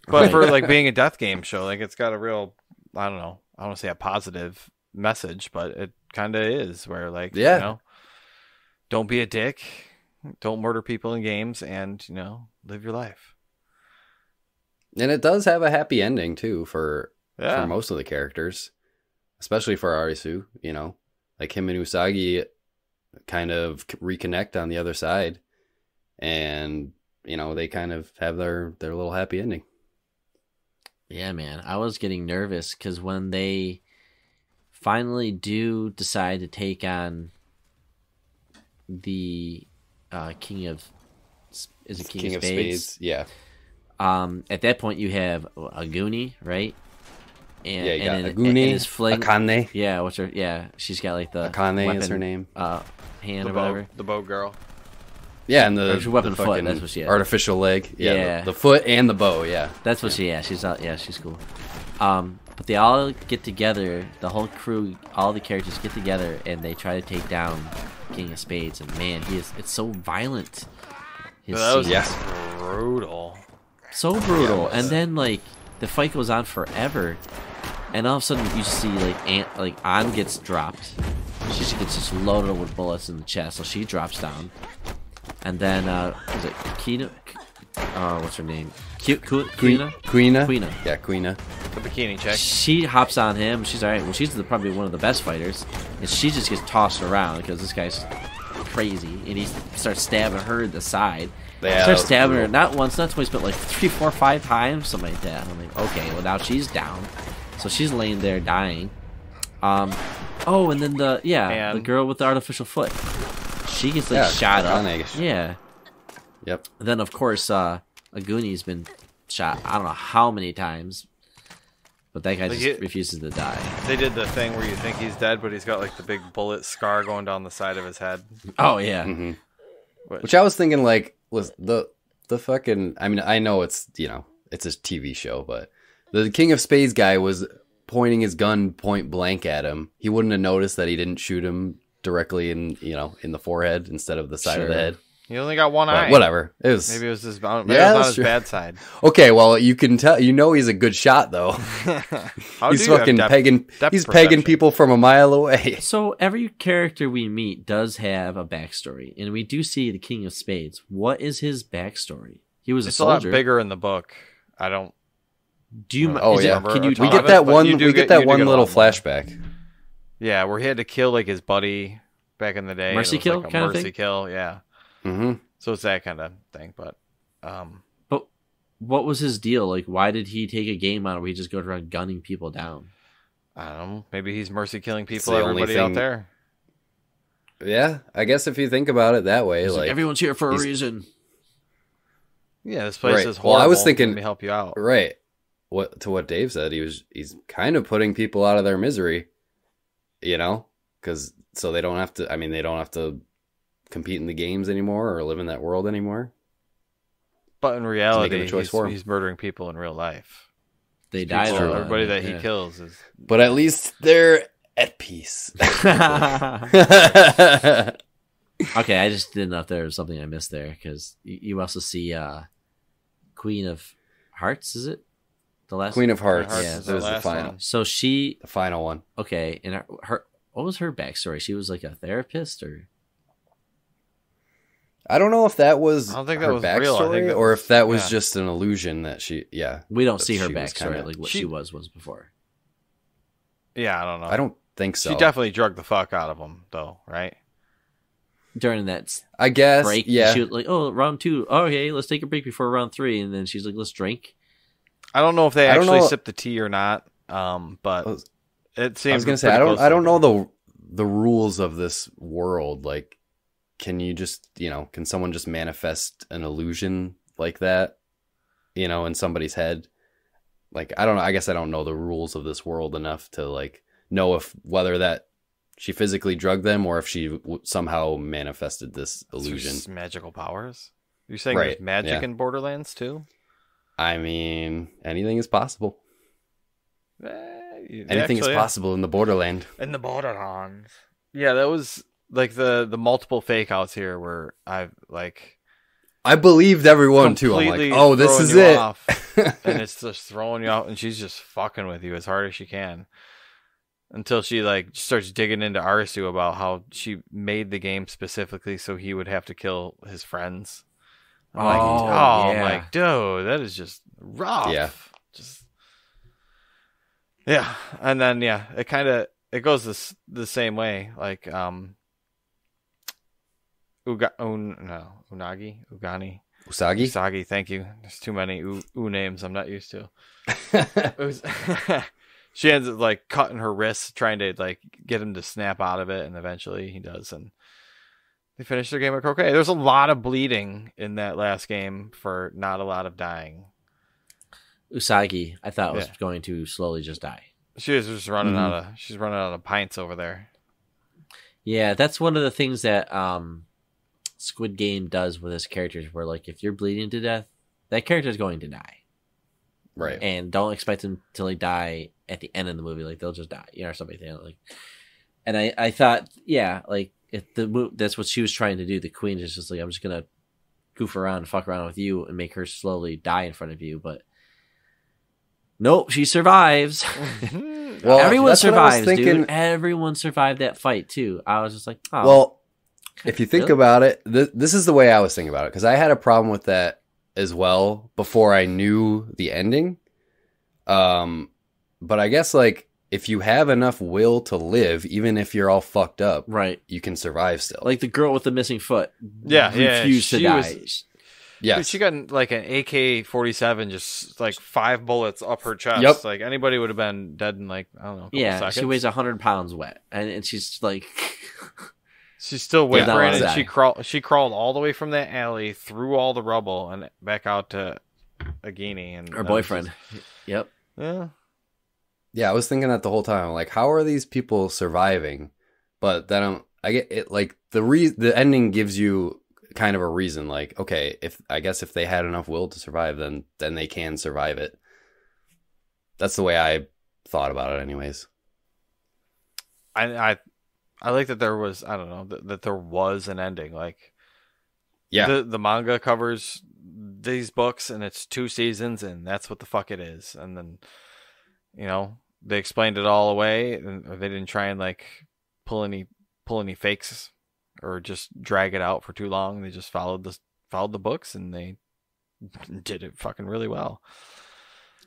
But for like being a death game show, like, it's got a real, I don't know, I don't want to say a positive message, but it kind of is, where like, don't be a dick, don't murder people in games, and, live your life. And it does have a happy ending too for most of the characters, especially for Arisu, like him and Usagi kind of reconnect on the other side, and they kind of have their little happy ending. Yeah, man. I was getting nervous because when they finally do decide to take on the King of Spades? Yeah. At that point, you have Aguni, right? And, you got and Aguni, his fling, Akane. Yeah, she's got like the Akane weapon, is her name. Hand or whatever. The bow girl. Yeah, and the weapon foot. That's what she had. Artificial leg. Yeah, the foot and the bow. Yeah, that's what she. Yeah, she's cool. But they all get together. The whole crew, all the characters get together, and they try to take down King of Spades. And man, it's so violent. That was brutal. So brutal. And then like the fight goes on forever, and all of a sudden you see like An gets dropped. She gets just loaded with bullets in the chest, so she drops down. And then, is it Kina? What's her name? Quina? Yeah, Quina. The bikini chick. She hops on him. She's alright. Well, she's probably one of the best fighters. And she just gets tossed around because this guy's crazy. And he starts stabbing her in the side. Yeah, starts stabbing her not once, not twice, but like 3, 4, 5 times. Something like that. I'm like, okay, well now she's down. So she's laying there dying. Oh, and then the girl with the artificial foot. She gets shot up. Yeah. Yep. And then of course Aguni's been shot I don't know how many times, but that guy just refuses to die. They did the thing where you think he's dead, but he's got like the big bullet scar going down the side of his head. Oh yeah. Mm-hmm. Which I was thinking like was the fucking. I mean, I know it's it's a TV show, but the King of Spades guy was pointing his gun point blank at him. He wouldn't have noticed that he didn't shoot him directly in the forehead instead of the side of the head. He only got one eye. Whatever. It was Maybe it was his. Maybe Yeah, it was not that's his true. bad side. okay. Well, you can tell. You know he's a good shot though. How He's do you have fucking depth- pegging. depth He's perception? pegging people from a mile away. So every character we meet does have a backstory, and we do see the King of Spades. What is his backstory? He was It's a a lot soldier. bigger in the book. I don't. Do you? Oh, is yeah. It, can you? We We Tom get of that it, but one. you do We get- get that you do one get a little lot more. flashback. Yeah, where he had to kill like his buddy back in the day. Mercy It was kill like a kind of mercy thing? kill. Yeah. Mm-hmm. So it's that kind of thing, but But what was his deal? Like, why did he take a game on it where he just goes around gunning people down? I don't know. Maybe he's mercy killing It's people. the only Everybody out thing- there. Yeah, I guess if you think about it that way, He's like everyone's here for a he's- reason. Yeah, this place Right. is Well, horrible. I was thinking- Let me help you out. right. What Dave said, he's kind of putting people out of their misery, you know, because so they don't have to. I mean, they don't have to compete in the games anymore or live in that world anymore. But in reality, making a choice for him. he's murdering people in real life. They People- died. a lot, Everybody that he yeah. kills is. But at least they're at peace. Okay, I just didn't know if there was something I missed there because you also see Queen of Hearts. Is it the last Queen of Hearts. Hearts Yeah, is that was the last final. one. So she The final one. okay, and her what was her backstory? She was like a therapist, or I don't know if that was I don't think her that was real. I think backstory that or was- if that was yeah. just an illusion that she. Yeah, we don't But see her she was backstory kinda- like what she- she was before. Yeah, I don't know. I don't think so. She definitely drugged the fuck out of him, though, right? During that I guess. break, Yeah. she was like, "Oh, round 2. Oh, okay, let's take a break before round 3," and then she's like, "Let's drink." I don't know if they I don't actually know- sipped the tea or not. But was- it seems. I was gonna say I don't know the rules of this world. Like, can you just can someone just manifest an illusion like that, in somebody's head? Like, I don't know. I guess I don't know the rules of this world enough to like know if whether that she physically drugged them or if she somehow manifested this illusion. Magical powers. You're saying Right, there's magic yeah. in Borderlands too? I mean, anything is possible. Anything is Actually, yeah. possible in the Borderland. In the Borderlands. Yeah, that was like the multiple fake outs here where I've like I believed everyone too. I'm like, completely oh, this throwing is you it. off, and it's just throwing you out, and she's just fucking with you as hard as she can until she like starts digging into Arisu about how she made the game specifically so he would have to kill his friends. I'm like, Oh, I'm yeah. like, dude, that is just rough. Yeah. Just yeah, and then it goes the same way. Like Ugani. Usagi? Usagi, thank you. There's too many names I'm not used to. It was she ends up like cutting her wrists, trying to like get him to snap out of it, and eventually he does, and they finish their game of croquet. There's a lot of bleeding in that last game for not a lot of dying. Usagi, I thought was Yeah. going to slowly just die. She was just running she's running out of pints over there. Yeah, that's one of the things that Squid Game does with his characters, where like if you're bleeding to death, that character is going to die, Right. and don't expect him to like die at the end of the movie. Like they'll just die, or something like that. Like, and I thought, yeah, like if that's what she was trying to do. The queen is just like, I'm just gonna goof around and fuck around with you and make her slowly die in front of you, but nope, she survives. Well, Everyone that's what I was survives, thinking. dude. Everyone survived that fight too. I was just like, oh, Well, if you think Really? about it, this is the way I was thinking about it, because I had a problem with that as well before I knew the ending. But I guess like if you have enough will to live, even if you're all fucked up, right. you can survive still. Like the girl with the missing foot. Yeah, yeah, refused to she die. was- yes. Dude, she got like an AK-47, just like 5 bullets up her chest. Yep. Like anybody would have been dead in like, I don't know, a couple Yeah, seconds. she weighs 100 pounds wet, and she's like, She's still waiting Yeah, for that it, was and that. she crawled all the way from that alley through all the rubble and back out to Agini and her that was boyfriend. just- Yep. yeah, Yeah, I was thinking that the whole time. Like, how are these people surviving? But then I get it. Like the ending gives you kind of a reason. Like, okay, if they had enough will to survive, then they can survive it. That's the way I thought about it, anyways. I like that there was, I don't know, that there was an ending. Like Yeah. the manga covers these books, and it's 2 seasons, and that's what the fuck it is. And then, they explained it all away, and they didn't try and like pull any fakes or just drag it out for too long. They just followed the books, and they did it fucking really well.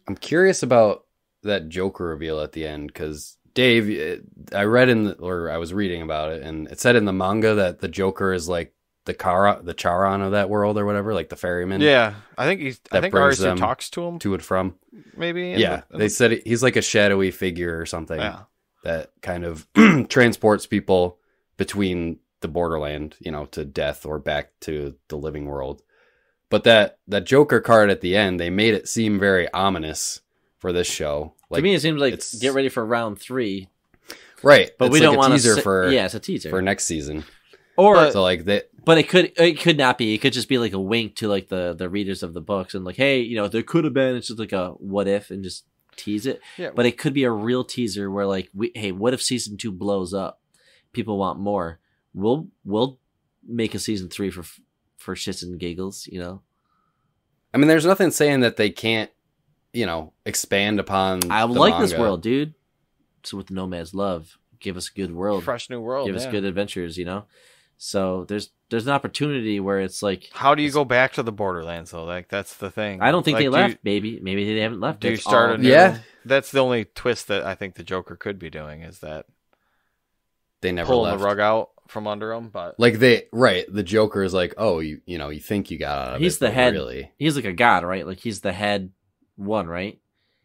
I'm curious about that Joker reveal at the end, because Dave, I was reading about it, and it said in the manga that the Joker is like the Charon of that world or whatever, like the ferryman. Yeah, I think Arisu talks to him to and from. Maybe. They said he's like a shadowy figure or something. Yeah. That kind of transports people between the Borderland, to death or back to the living world. But that Joker card at the end, they made it seem very ominous for this show. Like, to me, it seems like get ready for round 3. Right. But we don't want to it's a teaser for next season. Or so like that. But it could not be. It could just be like a wink to like the readers of the books and like, hey, there could have been. It's just like a what if and just tease it. Yeah. But it could be a real teaser where like, hey, what if season 2 blows up? People want more. We'll make a season 3 for shits and giggles. I mean, there's nothing saying that they can't, expand upon. I like this world, dude. So with the Nomads love, give us a good world, fresh new world, give us good adventures. So there's an opportunity where it's like, how do you go back to the Borderlands though? Like that's the thing. I don't think they left. Maybe they haven't left. Do you start a new? Yeah, that's the only twist that I think the Joker could be doing is that they never pulling left. the rug out from under them. But like the Joker is like, oh, you think you got out of it. He's the head. Really. He's like a god, right? Like he's the head one, right?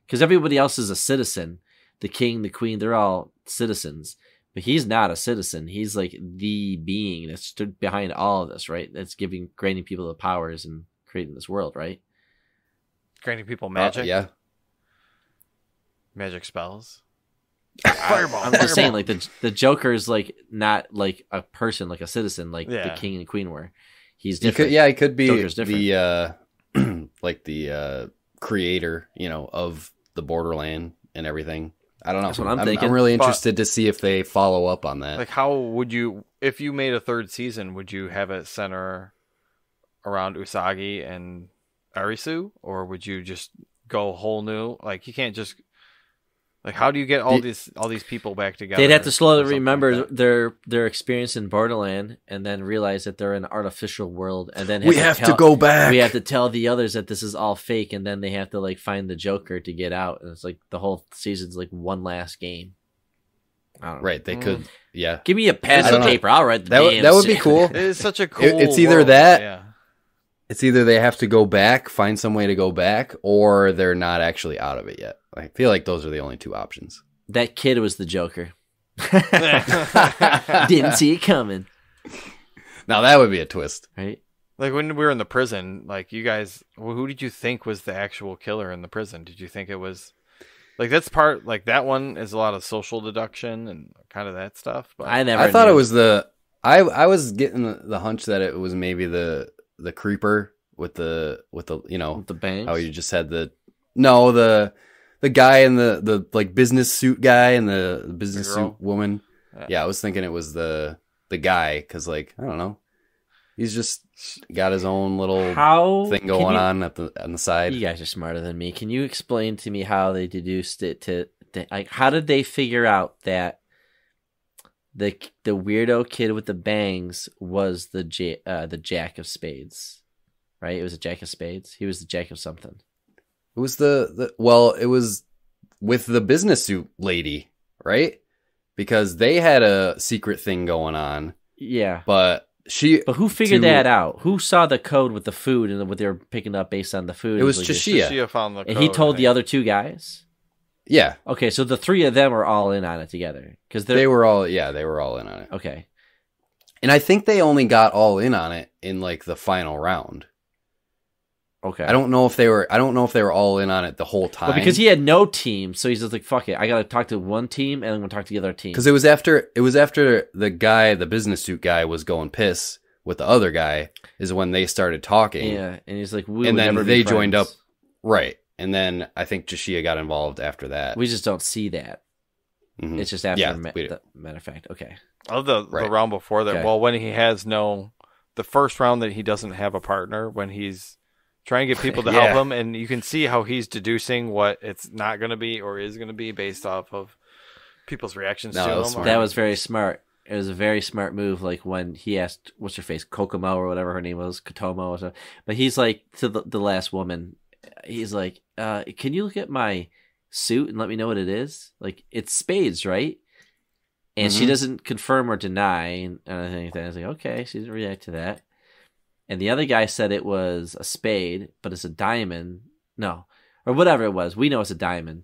Because everybody else is a citizen. The king, the queen, they're all citizens. But he's not a citizen. He's like the being that stood behind all of this, right? That's granting people the powers and creating this world, right? Granting people magic. Yeah. Magic spells. Fireball. I'm just saying, like the Joker is like not like a person, like a citizen, like the king and queen were. He's different. He could be the like the creator, of the Borderland and everything. I don't know. That's what I'm thinking. I'm really interested to see if they follow up on that. Like, how would you, if you made a 3rd season, would you have it center around Usagi and Arisu, or would you just go whole new? Like, you can't just. Like, how do you get all these people back together? They'd have to slowly remember their experience in Borderland, and then realize that they're in an artificial world, and then we have to go back. We have to tell the others that this is all fake, and then they have to like find the Joker to get out, and it's like the whole season's like one last game. I don't know. Right? They could. Yeah. Give me a pad and paper. I'll write the damn that would be cool. It is such a cool. It's either world. that. Yeah. It's either they have to go back, find some way to go back, or they're not actually out of it yet. I feel like those are the only 2 options. That kid was the Joker. Didn't see it coming. Now that would be a twist, right? Like when we were in the prison, like you guys, who did you think was the actual killer in the prison? Did you think it was like that's part like that one is a lot of social deduction and kind of that stuff? But I thought it was I was getting the hunch that it was maybe the creeper with the with the bangs. Oh, you just had the guy and the like business suit guy and the business suit woman. Yeah, I was thinking it was the guy because like I don't know, he's just got his own little thing going on the side. You guys are smarter than me. Can you explain to me how they deduced it to like how did they figure out that the weirdo kid with the bangs was the Jack of Spades, right? It was a Jack of Spades. He was the Jack of something. It was it was with the business suit lady, right? Because they had a secret thing going on. Yeah. But who figured that out? Who saw the code with the food and what they were picking up based on the food? It was Chishia. Chishia found the code. And he told the other 2 guys? Yeah. Okay, so the 3 of them were all in on it together. Because they were all in on it. Okay. And I think they only got all in on it in like the final round. Okay. I don't know if they were all in on it the whole time. But because he had no team, so he's just like, fuck it. I gotta talk to one team and I'm gonna talk to the other team. Because it was after the business suit guy was going piss with the other guy is when they started talking. Yeah, and he's like, and then they joined up. Right. And then I think Jashia got involved after that. We just don't see that. Mm-hmm. It's just after the matter of fact. Okay. Oh, the round before that. Okay. Well, when he has no the first round that he doesn't have a partner when he's trying to get people to Yeah. help him, and you can see how he's deducing what it's not going to be or is going to be based off of people's reactions No, to that him. was smart. That was very smart. It was a very smart move. Like when he asked, "What's her face?" Kokomo or whatever her name was, Kotomo or something. But he's like to the last woman. He's like, "Can you look at my suit and let me know what it is? Like it's spades, right?" And she doesn't confirm or deny. And I think that I was like, okay, she didn't react to that. And the other guy said it was a spade, but it's a diamond. No, or whatever it was. We know it's a diamond.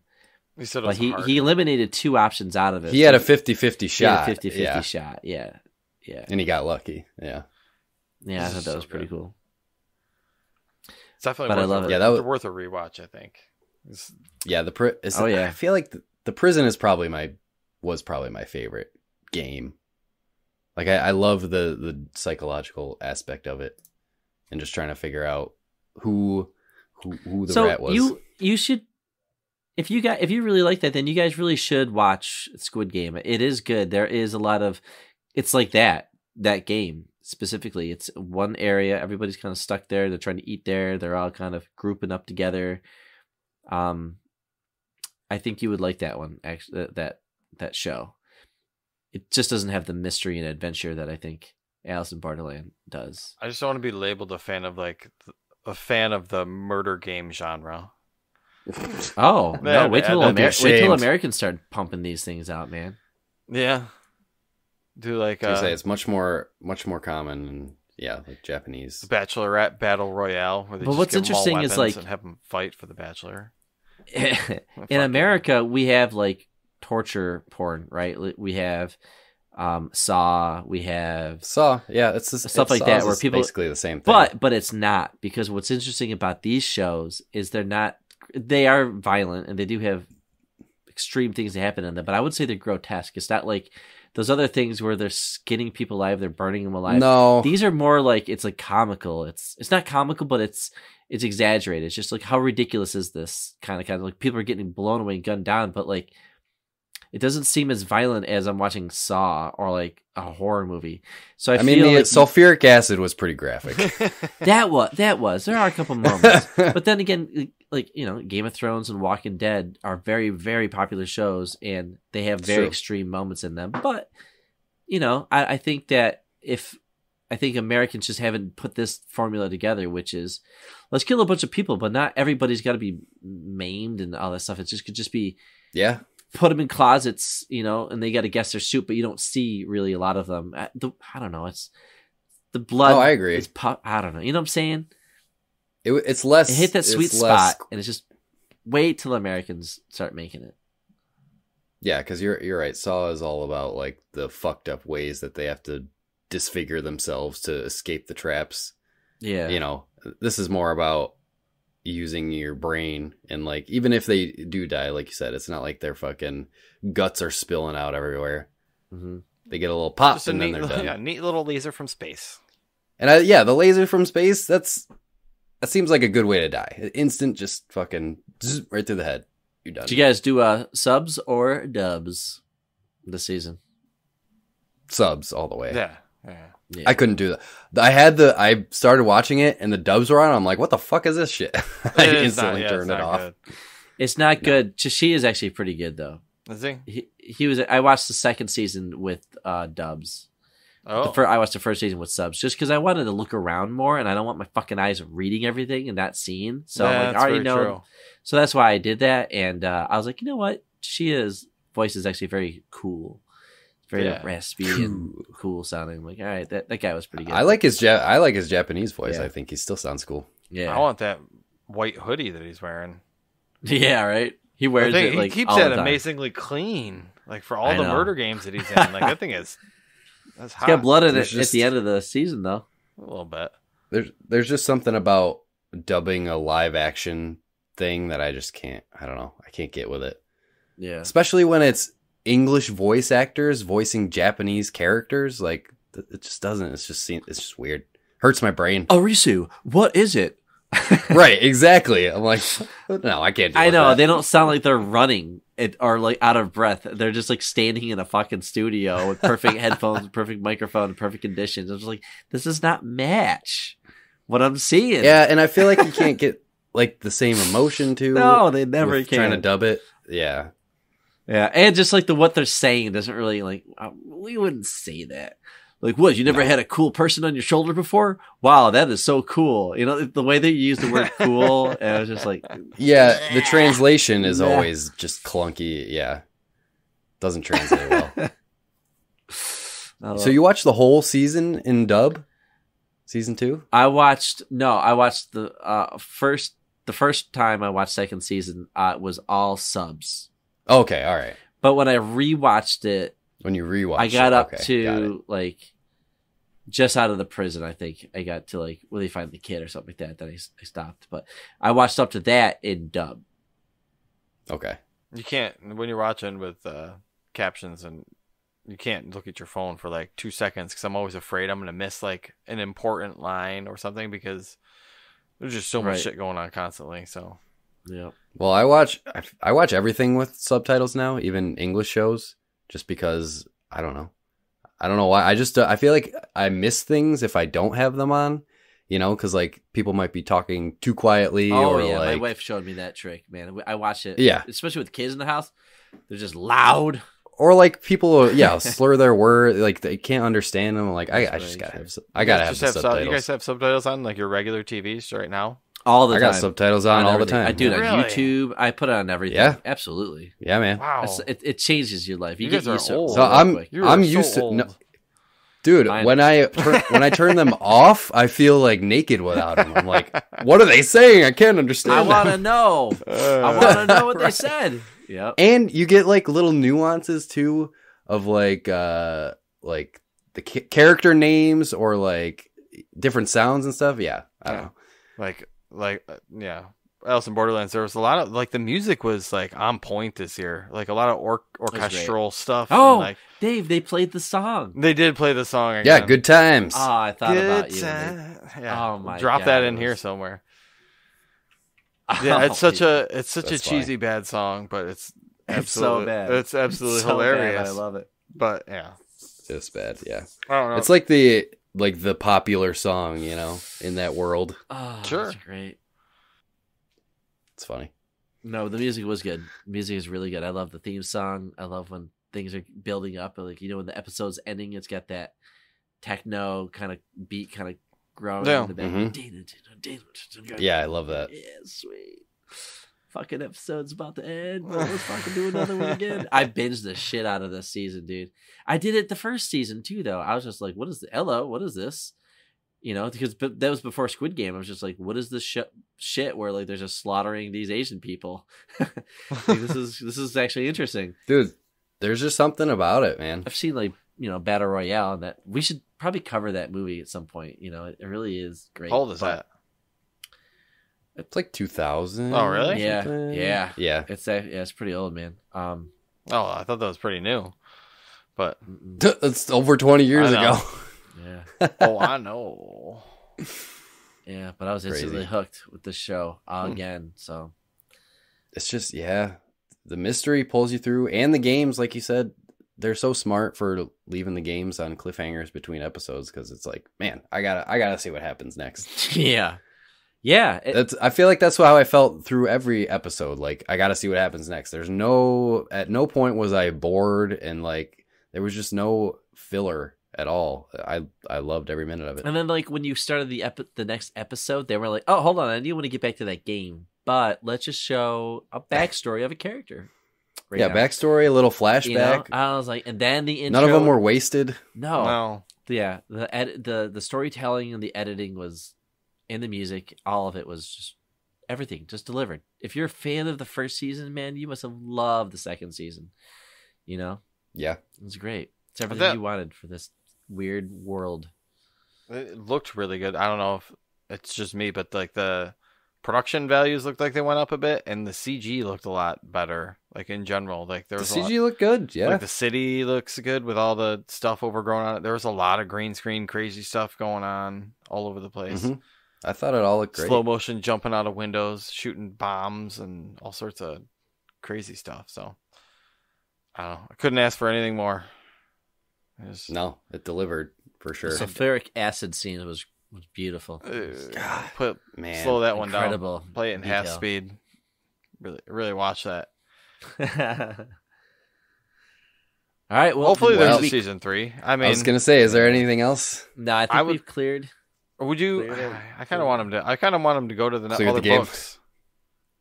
He said it But was hard. he eliminated 2 options out of it. He had a 50-50 shot. He had a 50-50 yeah. shot. Yeah. Yeah. And he got lucky. Yeah. Yeah, I This thought is that so was pretty good. cool. It's definitely But I worth love a, it. Yeah, that was- worth a rewatch, I think. It's- Yeah, Oh, yeah. I feel like the prison is probably my favorite game. Like I love the psychological aspect of it, and just trying to figure out who the rat was. you should, if you really like that, then you guys really should watch Squid Game. It is good. There is a lot of, it's like that game specifically. It's one area. Everybody's kind of stuck there. They're trying to eat there. They're all kind of grouping up together. I think you would like that one. Actually, that show. It just doesn't have the mystery and adventure that I think Alice in Borderland does. I just don't want to be labeled a fan of the murder game genre. Oh Yeah, no! Wait till don't be wait till ashamed. Americans start pumping these things out, man. Yeah. Do like I say it's much more common, and yeah, like Japanese. the Bachelorette Battle Royale, where they But just what's give them all interesting is, weapons like- and have them fight for the Bachelor. In America, we have like torture porn, right? Like, we have Saw, we have Saw, yeah, it's Stuff like that, where people- basically the same thing. but it's not, because what's interesting about these shows is they are violent and they do have extreme things that happen in them, but I would say they're grotesque. It's not like those other things where they're skinning people alive, they're burning them alive. no, These are more like, it's like comical. It's not comical, but it's exaggerated. It's just like, how ridiculous is this kind of like people are getting blown away and gunned down, but like it doesn't seem as violent as I'm watching Saw or like a horror movie. So I mean feel the like sulfuric acid was pretty graphic. that was there are a couple moments, but then again, like, you know, Game of Thrones and Walking Dead are very, very popular shows, and they have very True. extreme moments in them. But you know, I think Americans just haven't put this formula together, which is let's kill a bunch of people, but not everybody's got to be maimed and all that stuff. It just could just be Yeah, put them in closets, you know, and they got to guess their suit, but you don't see really a lot of them. I don't know. It's the blood. Oh, I agree. I don't know. You know what I'm saying? it's less. It hit that sweet it's less- spot, and it's just wait till Americans start making it. Yeah, because you're right. Saw is all about like the fucked up ways that they have to disfigure themselves to escape the traps. Yeah, You know, this is more about using your brain, and like even if they do die, like you said, it's not like their fucking guts are spilling out everywhere. hmm They get a little pop Just a and then neat, they're done. yeah, neat little laser from space. And the laser from space, that seems like a good way to die. Instant, just fucking zzz, right through the head. You're done. Did you guys do subs or dubs this season? Subs all the way. Yeah. Yeah. I couldn't do that. I started watching it and the dubs were on. I'm like, what the fuck is this shit? I It is instantly not- yeah, turned it's it not off. good. It's not good. Chashi is actually pretty good though. Is he? He was. I watched the second season with dubs. Oh. I watched the first season with subs just because I wanted to look around more, and I don't want my fucking eyes reading everything and not seeing. So I'm like, That's I already very know. true. So that's why I did that, and I was like, you know what? Chia's voice is actually very cool, very Yeah. raspy and cool sounding. I'm like, all right, that guy was pretty good. I like his Japanese voice. Yeah. I think he still sounds cool. yeah, I want that white hoodie that he's wearing. yeah, right. He wears I it think like he keeps all that the time. amazingly clean. Like for all I the know. murder games that he's in. Like that thing is that's He's hot. got blood in There's it just- at the end of the season, though. A little bit. There's just something about dubbing a live action thing that I just can't. I don't know. I can't get with it. Yeah, Especially when it's English voice actors voicing Japanese characters. Like it just doesn't. It's just weird. Hurts my brain. Arisu, what is it? Right, exactly. I'm like, no, I can't. Deal I with know that. they don't sound like they're running are like out of breath. They're just like standing in a fucking studio with perfect headphones, perfect microphone, perfect conditions. I was like, this does not match what I'm seeing. Yeah, and I feel like you can't get like the same emotion too. No, they never with can. Trying to dub it. Yeah. Yeah, and just like what they're saying doesn't really like. We wouldn't say that. Like, what? You never had a cool person on your shoulder before? Wow, that is so cool. You know, the way they use the word cool, and I was just like, yeah, the translation is always just clunky. Yeah. Doesn't translate well. So you watched the whole season in dub? Season 2? I watched the first time I watched second season, was all subs. Okay, all right. But when I rewatched it, when you rewatched I got up got to like just out of the prison. I think I got to like where they find the kid or something like that. Then I stopped, but I watched up to that in dub. Okay. You can't when you're watching with captions, and you can't look at your phone for like 2 seconds because I'm always afraid I'm gonna miss like an important line or something because there's just so much shit going on constantly. So yeah. Well, I watch everything with subtitles now, even English shows. Just because I don't know why. I feel like I miss things if I don't have them on, you know, because like people might be talking too quietly. Oh or yeah, like... my wife showed me that trick, man. I watched it. Yeah, especially with kids in the house, they're just loud. Or like people, slur their word, like they can't understand them. Like I just gotta have, the subtitles. You guys have subtitles on like your regular TVs right now? All the time. I got subtitles on all the time. I do it on YouTube. I put it on everything. Yeah, absolutely. Yeah, man. Wow, it changes your life. You get used to it. So I'm used to. No, dude, when I turn them off, I feel like naked without them. I'm like, what are they saying? I can't understand. I want to know. I want to know what they said. Yeah, and you get like little nuances too of like the character names or like different sounds and stuff. Yeah, I don't know. Yeah, Alice in Borderlands, there was a lot of like the music was like on point this year, like a lot of orchestral stuff. Oh, and, like, Dave, they played the song. They did play the song again. Yeah, good times. Oh, I thought about you. Yeah. Oh my Drop God, that in here somewhere. Yeah, it's such a cheesy bad song, but it's so bad. It's absolutely so hilarious. Bad, I love it. But yeah, it's bad. Yeah, I don't know. It's like the popular song, you know, in that world. Oh, sure, that's great. It's funny. No, the music was good. The music is really good. I love the theme song. I love when things are building up. Like, you know, when the episode's ending, it's got that techno kind of beat kind of growing in the back. Mm-hmm. Yeah, I love that. Yeah, sweet. Fucking episode's about to end, but let's fucking do another one again. I binged the shit out of this season, dude. I did it the first season too, though. I was just like, what is this? You know, because that was before Squid Game. I was just like, what is this shit where like they're just slaughtering these Asian people? Like, this is actually interesting, dude. There's just something about it, man. I've seen like, you know, Battle Royale, and that we should probably cover that movie at some point. You know, it really is great. How old is that? It's like 2000. Oh, really? Yeah. It's pretty old, man. Oh, I thought that was pretty new, but it's over 20 years ago. Yeah. Oh, I know. Yeah, but I was instantly hooked with the show again. So it's just the mystery pulls you through, and the games, like you said, they're so smart for leaving the games on cliffhangers between episodes because it's like, man, I gotta see what happens next. Yeah, I feel like that's how I felt through every episode. Like, I got to see what happens next. At no point was I bored, and like there was just no filler at all. I loved every minute of it. And then like when you started the next episode, they were like, "Oh, hold on, I do want to get back to that game, but let's just show a backstory of a character." Right now. Backstory, a little flashback. You know? I was like, and then the intro. None of them were wasted. No. Yeah, the storytelling and the editing was. And the music, all of it was just everything, just delivered. If you're a fan of the first season, man, you must have loved the second season. You know? Yeah. It was great. It's everything you wanted for this weird world. It looked really good. I don't know if it's just me, but like the production values looked like they went up a bit, and the CG looked a lot better. Like in general, like there was the CG looked good. Yeah, like the city looks good with all the stuff overgrown on it. There was a lot of green screen, crazy stuff going on all over the place. Mm-hmm. I thought it all looked great. Slow motion jumping out of windows, shooting bombs, and all sorts of crazy stuff. So I don't know. I couldn't ask for anything more. No, it delivered for sure. The sulfuric acid scene was beautiful. Man, slow that one incredible down. Play it in detail. half speed. Really watch that. All right. Well, Hopefully there's a week. season 3. I mean, I was gonna say, is there anything else? No, I think we've cleared. would you? Clear it. I kind of want him to. I kind of want him to go to the Clear other the game. books.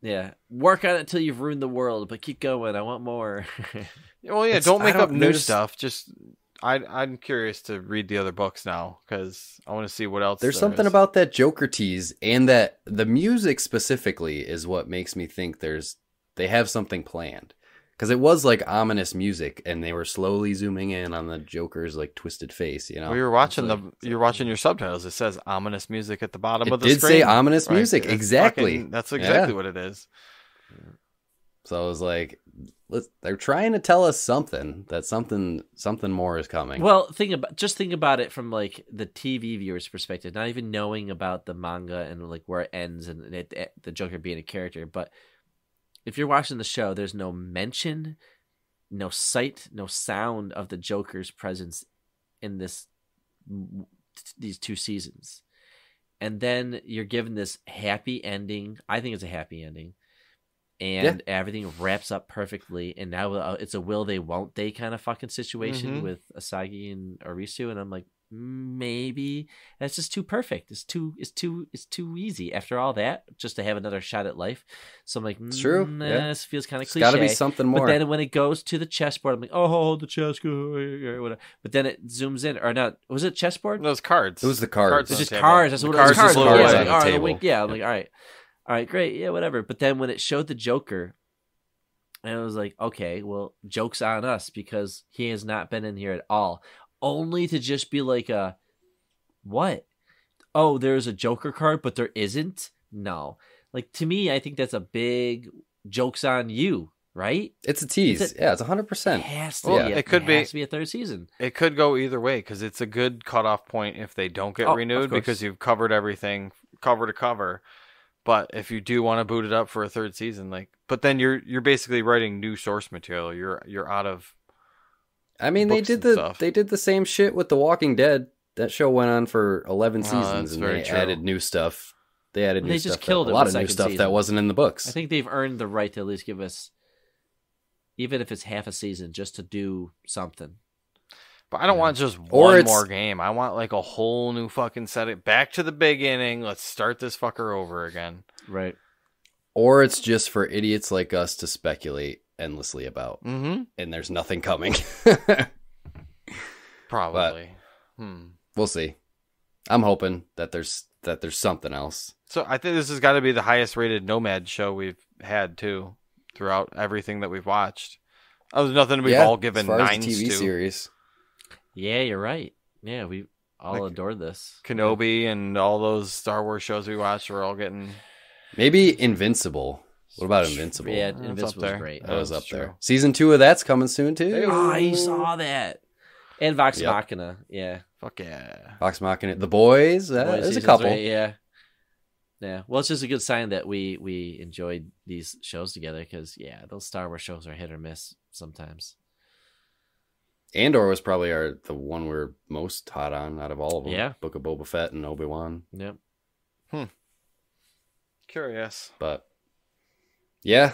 Yeah, work on it until you've ruined the world, but keep going. I want more. Well, yeah. It's- Don't make I don't- up new there's- stuff. Just I'm curious to read the other books now because I want to see what else. There's there something is. about that Joker tease, and that the music specifically is what makes me think they have something planned. Because it was like ominous music, and they were slowly zooming in on the Joker's like twisted face. You know, Well, you're watching It's you're watching your subtitles. It says ominous music at the bottom it of the did screen. say ominous Right? music, It's exactly. that's exactly Yeah. what it is. So I was like, they're trying to tell us something, that something more is coming. Well, think about it from like the TV viewer's perspective, not even knowing about the manga and like where it ends and the Joker being a character. But if you're watching the show, there's no mention, no sight, no sound of the Joker's presence in these 2 seasons. And then you're given this happy ending. I think it's a happy ending. And everything wraps up perfectly. And now it's a will they, won't they kind of fucking situation with Asagi and Arisu. And I'm like, maybe that's just too perfect. It's too easy after all that, just to have another shot at life. So I'm like, It's true. Yeah. This feels kind of It's cliche. got to be something more. But then when it goes to the chessboard, I'm like, oh, the chessboard, or whatever. But then it zooms in, or not? Was it chessboard? Those cards. It was the cards. It's on just the table. cards. That's The what it was. cards Cards. just Yeah, look like, on the all right, table. wink, yeah. I'm like, all right, great, yeah, whatever. But then when it showed the Joker, and I was like, okay, well, joke's on us because he has not been in here at all. Only to just be like what? Oh, there's a Joker card, but there isn't? No. Like, to me, I think that's a big joke's on you, right? It's a tease. It's it's 100%. It has to, Well, be, it could be- has to be a 3rd season. It could go either way because it's a good cutoff point if they don't get Oh, renewed of course. because you've covered everything cover to cover. But if you do want to boot it up for a 3rd season, but then you're basically writing new source material. You're out of. I mean, they books did and stuff. they did the same shit with The Walking Dead. That show went on for 11 Oh, seasons, that's and very they true. added new stuff. They added new They stuff. just killed a it lot with of new second stuff that season. wasn't in the books. I think they've earned the right to at least give us, even if it's half a season, just to do something. But I don't want just Or one it's- more game. I want like a whole new fucking set. Back to the beginning. Let's start this fucker over again. Right. Or it's just for idiots like us to speculate endlessly about, Mm-hmm. and there's nothing coming. Probably. We'll see. I'm hoping that there's something else. So I think this has got to be the highest rated Nomad show we've had too, throughout everything that we've watched. Oh, there's nothing we've all given as far as nines the TV to. series. Yeah, you're right. Yeah, we all Like, adore this. Kenobi and all those Star Wars shows we watched are all getting. Maybe Invincible. What about Invincible? Yeah, up Invincible's there. great. That was That's up there. true. Season 2 of that's coming soon too. Oh, I saw that. And Vox Yep. Machina. Yeah. Fuck yeah. Vox Machina. The Boys. Boy, There's a season couple. 3, yeah. Yeah. Well, it's just a good sign that we enjoyed these shows together because, yeah, those Star Wars shows are hit or miss sometimes. Andor was probably the one we're most hot on out of all of them. Yeah. Book of Boba Fett and Obi-Wan. Yep. Curious. But yeah,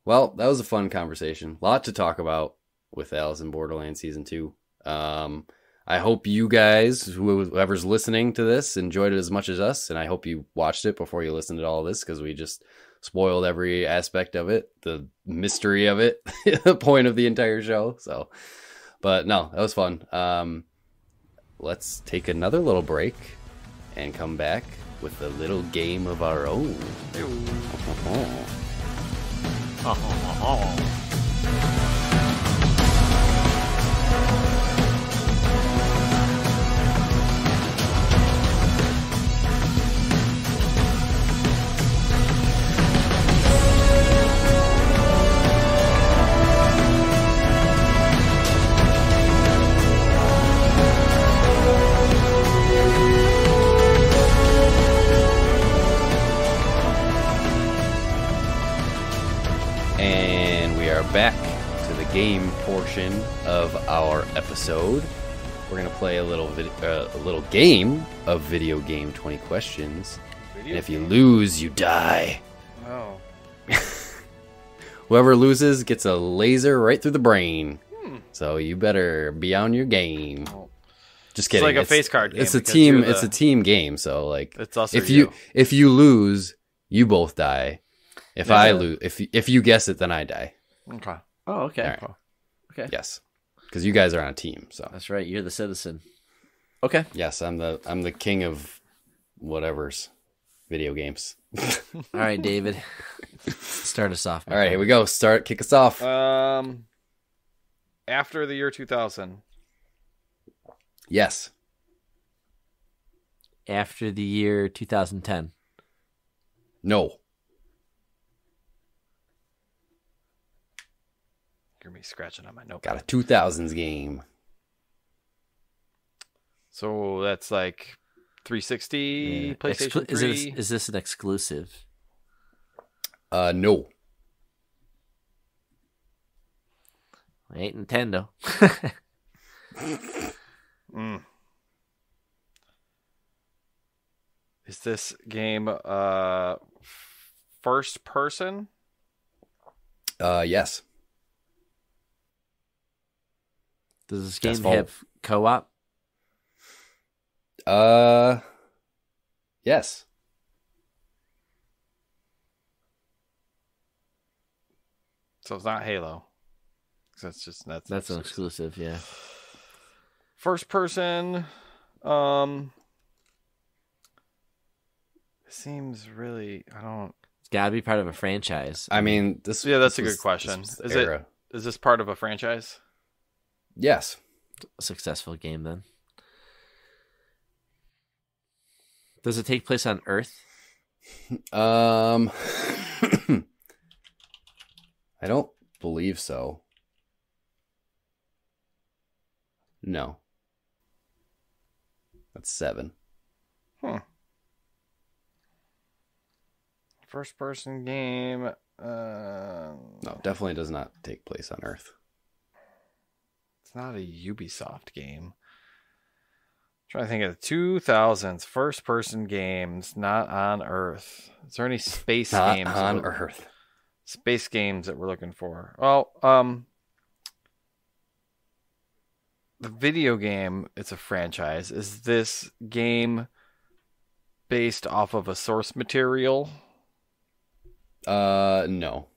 well, that was a fun conversation. A lot to talk about with Alice in Borderland Season 2. I hope you guys, whoever's listening to this, enjoyed it as much as us, and I hope you watched it before you listened to all this, because we just spoiled every aspect of it, the mystery of it, the point of the entire show. So, but no, that was fun. Let's take another little break and come back with a little game of our own. And we are back to the game portion of our episode. We're gonna play a little game of video game 20 questions. And if you lose, you die. Oh. Whoever loses gets a laser right through the brain. So you better be on your game. Just kidding. It's like a face card game. It's a team. It's a team game. So like, it's also if you lose, you both die. If I lose, if you guess it, then I die. Okay. Oh, okay. All right. Okay. Yes, because you guys are on a team. So That's right. You're the citizen. Okay. yes, I'm the king of whatever's video games. All right, David. Start us off. All right, here we go. Kick us off. After the year 2000. Yes. After the year 2010. No. Hear me scratching on my notebook. Got a 2000s game. So that's like 360, PlayStation 3. Is this an exclusive? No. Ain't Nintendo. Is this game first person? Yes. Does this game have co-op? Yes. So it's not Halo. That's an exclusive, yeah. First person. Seems really. It's got to be part of a franchise. I mean, this. Yeah, that's this a good question. Is this part of a franchise? Yes. A successful game then. Does it take place on Earth? I don't believe so. No. That's 7. First person game. No, definitely does not take place on Earth. It's not a Ubisoft game. Trying to think of the 2000s first person games not on Earth. Is there any space games on Earth? Space games that we're looking for. Well, the video game, it's a franchise. Is this game based off of a source material? No.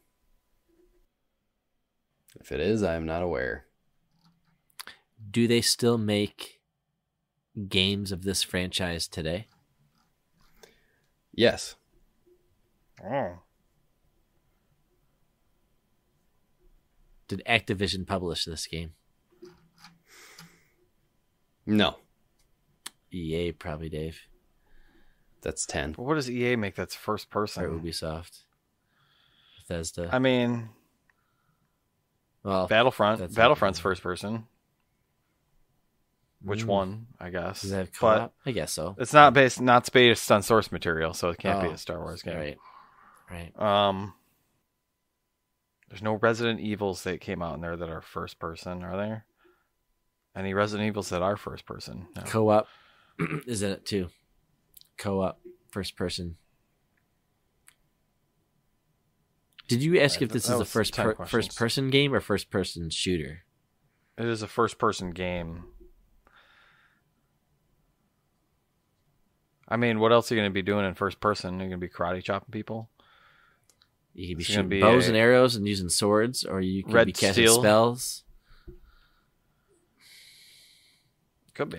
If it is, I am not aware. Do they still make games of this franchise today? Yes. Oh. Did Activision publish this game? No. EA probably, Dave. That's 10. But what does EA make that's first person? Or Ubisoft. Bethesda. I mean, well, Battlefront's first person. Which one, I guess. Does that have co-op? I guess so. It's not based on source material, so it can't be a Star Wars game. Right. There's no Resident Evils that came out in there that are first person, are there? Any Resident Evils that are first person? No. Co-op is in it too. Co-op, first person. Did you ask if this is a first person game or first person shooter? It is a first person game. I mean, what else are you going to be doing in first person? You're going to be karate chopping people? You could be shooting bows and arrows and using swords, or you could be casting spells. Could be.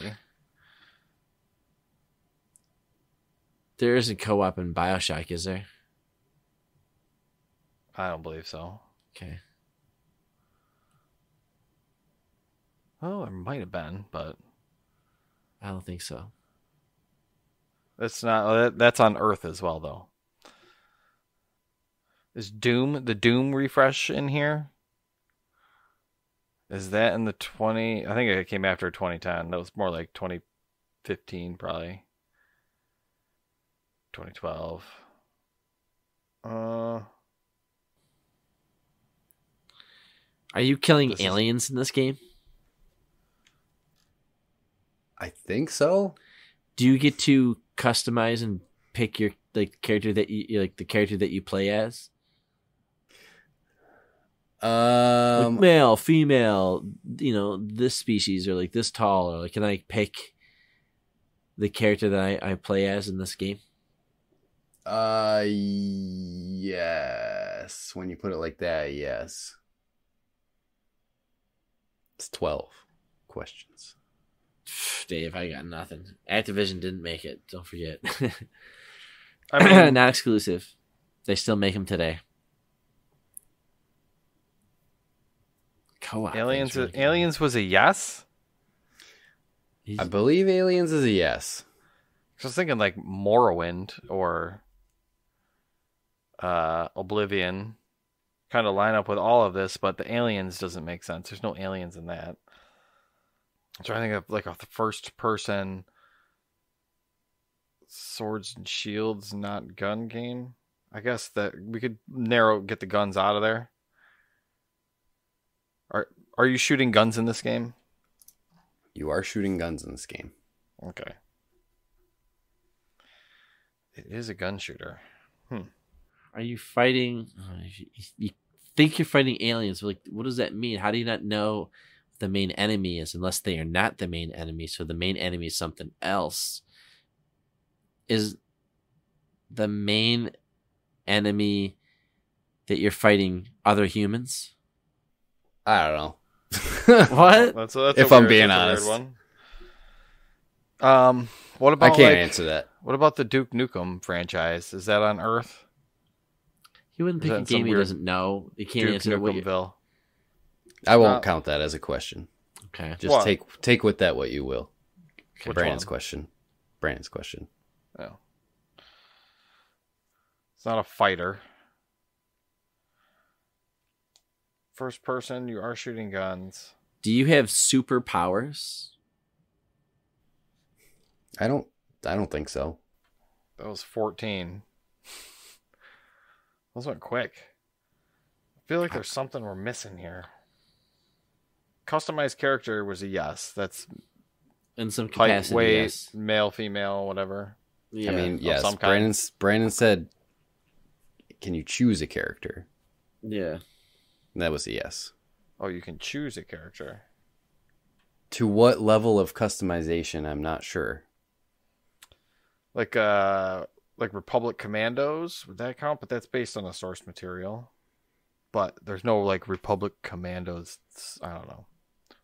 There isn't co-op in BioShock, is there? I don't believe so. Okay. Oh, there might have been, but I don't think so. That's not. That's on Earth as well, though. Is the Doom refresh in here? Is that in the 20? I think it came after 2010. That was more like 2015, probably. 2012. Are you killing This is- aliens in this game? I think so. Do you get to customize and pick your character that you play as? Like male, female, this species or like this tall, or like can I pick the character that I play as in this game? Yes. When you put it like that, yes. It's 12 questions. Dave, I got nothing. Activision didn't make it. Don't forget. I mean, Not exclusive. They still make them today. Co-op. Aliens was a yes. I believe Aliens is a yes. I was thinking like Morrowind or Oblivion kind of line up with all of this, but the aliens doesn't make sense. There's no aliens in that. I'm trying to think of like a first person swords and shields, not gun game. I guess that we could get the guns out of there. Are you shooting guns in this game? You are shooting guns in this game. Okay. It is a gun shooter. Are you fighting? You think you're fighting aliens? Like, what does that mean? How do you not know what the main enemy is unless they are not the main enemy? So the main enemy is something else. Is the main enemy that you're fighting other humans? I don't know. What? That's If I'm being honest. one. What I about can't answer that. What about the Duke Nukem franchise? Is that on Earth? He wouldn't Is pick a that some game he weird doesn't know. He can't Duke answer what you... Nukemville. I won't count that as a question. Okay. Just What? take with that what you will. Which Brandon's one? question. Brandon's question. Oh. It's not a fighter. First person, you are shooting guns. Do you have superpowers? I don't think so. That was 14. Those went quick. I feel like there's something we're missing here. Customized character was a yes. That's In some height, capacity, weight, yes. male, female, whatever. Yeah. I mean, yes. some kind. Brandon said, "Can you choose a character?" Yeah. And that was a yes. Oh, you can choose a character. To what level of customization? I'm not sure. Like Republic Commandos, would that count? But that's based on the source material. But there's no like Republic Commandos. I don't know.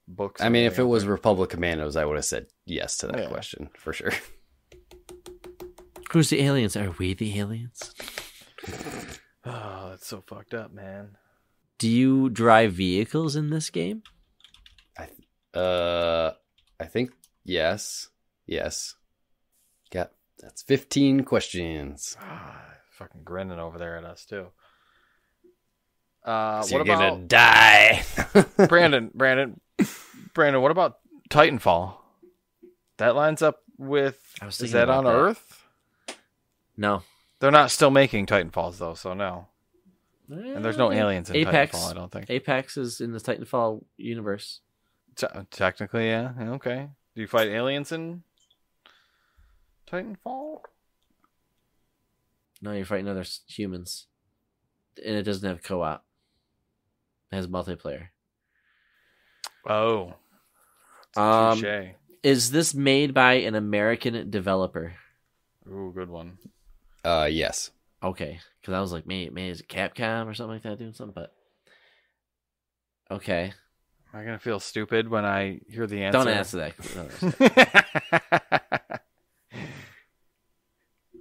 Books. I mean, if it was there. Republic Commandos, I would have said yes to that Yeah. question for sure. Who's the aliens? Are we the aliens? Oh, that's so fucked up, man. Do you drive vehicles in this game? I think yes. Yes. Got that's 15 questions. Fucking grinning over there at us too. So What you're about gonna die? Brandon? What about Titanfall? That lines up with. I was Is thinking that about on that. Earth? No. They're not still making Titanfalls though, so no. And there's no aliens in Apex. Titanfall, I don't think. Apex is in the Titanfall universe. Technically, yeah. Okay. Do you fight aliens in Titanfall? No, you're fighting other humans. And it doesn't have co-op. It has multiplayer. Oh. Touché. Is this made by an American developer? Ooh, good one. Yes. Okay. Because I was like, maybe is it Capcom or something like that doing something? But okay. Am I gonna feel stupid when I hear the answer? Don't answer that.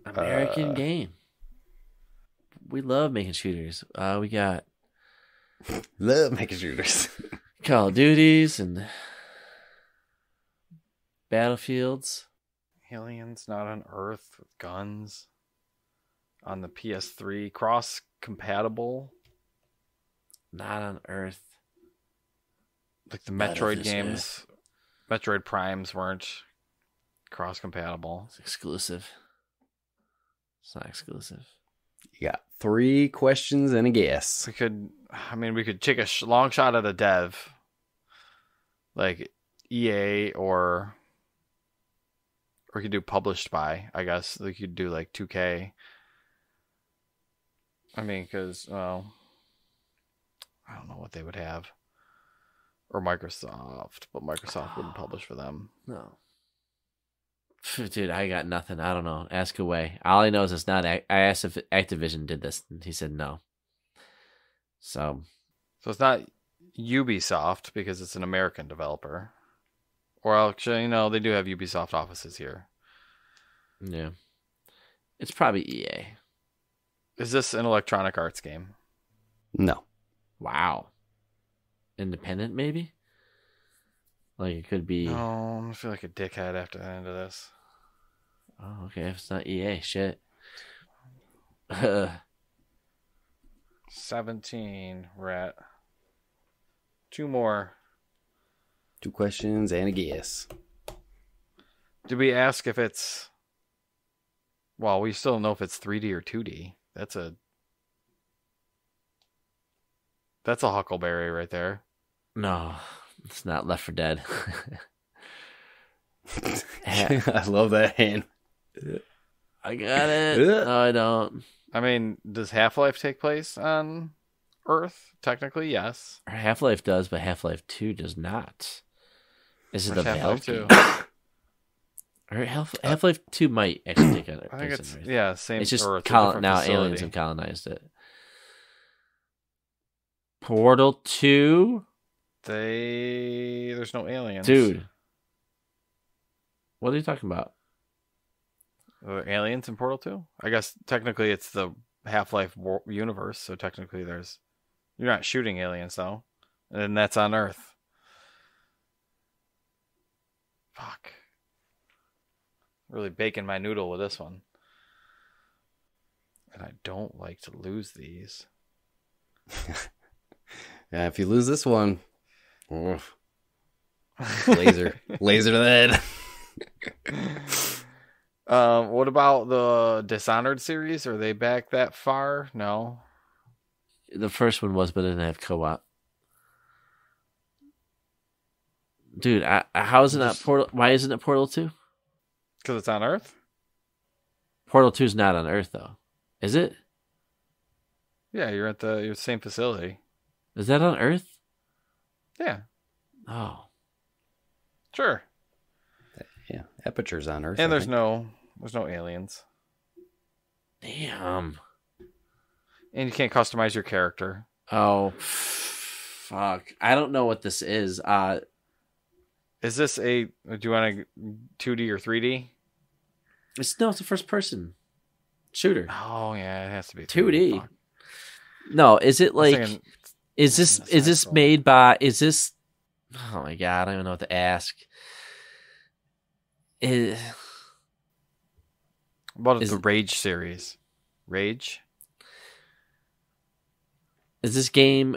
American game. We love making shooters. We got Love making shooters. Call of Duties and Battlefields. Aliens not on Earth with guns. On the PS3, cross compatible. Not on Earth. Like the Not of Metroid this games, Metroid Primes weren't cross compatible. It's exclusive. It's not exclusive. You got 3 questions and a guess. We could take a long shot at a dev, like EA, or we could do published by. I guess we could do like 2K. I mean, because I don't know what they would have, or Microsoft, but Microsoft wouldn't publish for them. No. Dude, I got nothing. I don't know. Ask away. All I know is it's not. I asked if Activision did this, and he said no. So it's not Ubisoft because it's an American developer. Or actually, they do have Ubisoft offices here. Yeah. It's probably EA. Is this an Electronic Arts game? No. Wow. Independent, maybe? Like, it could be... No, I feel like a dickhead after the end of this. Oh, okay. If it's not EA, shit. 17. We're at 2 more. 2 questions and a guess. Did we ask if it's... Well, we still don't know if it's 3D or 2D. That's a huckleberry right there. No, it's not Left 4 Dead. I love that hand. I got it. No, I don't. I mean, does Half-Life take place on Earth? Technically, yes. Half-Life does, but Half-Life 2 does not. Is it Where's the Half-Life Valve 2? Or Half-Life 2 might actually take on it. I think it's same. It's just Earth, different now facility. aliens have colonized it. Portal 2? There's no aliens. Dude. What are you talking about? Are there aliens in Portal 2? I guess technically it's the Half-Life universe, so technically you're not shooting aliens though. And that's on Earth. Fuck. Really baking my noodle with this one. And I don't like to lose these. Yeah, if you lose this one, oof. laser to the head. What about the Dishonored series? Are they back that far? No. The first one was, but it didn't have co-op. Dude, how is it not Portal? Why isn't it Portal 2? Because it's on Earth? Portal 2 is not on Earth, though. Is it? Yeah, you're at the same facility. Is that on Earth? Yeah. Oh. Sure. Yeah, Aperture's on Earth. And there's no aliens. Damn. And you can't customize your character. Oh, fuck. I don't know what this is. Is this do you want a 2D or 3D? It's a first person shooter. Oh yeah, it has to be 2D. Fuck. No, is it like thinking, is this made by oh my god, I don't even know what to ask. What about the Rage series? Rage? Is this game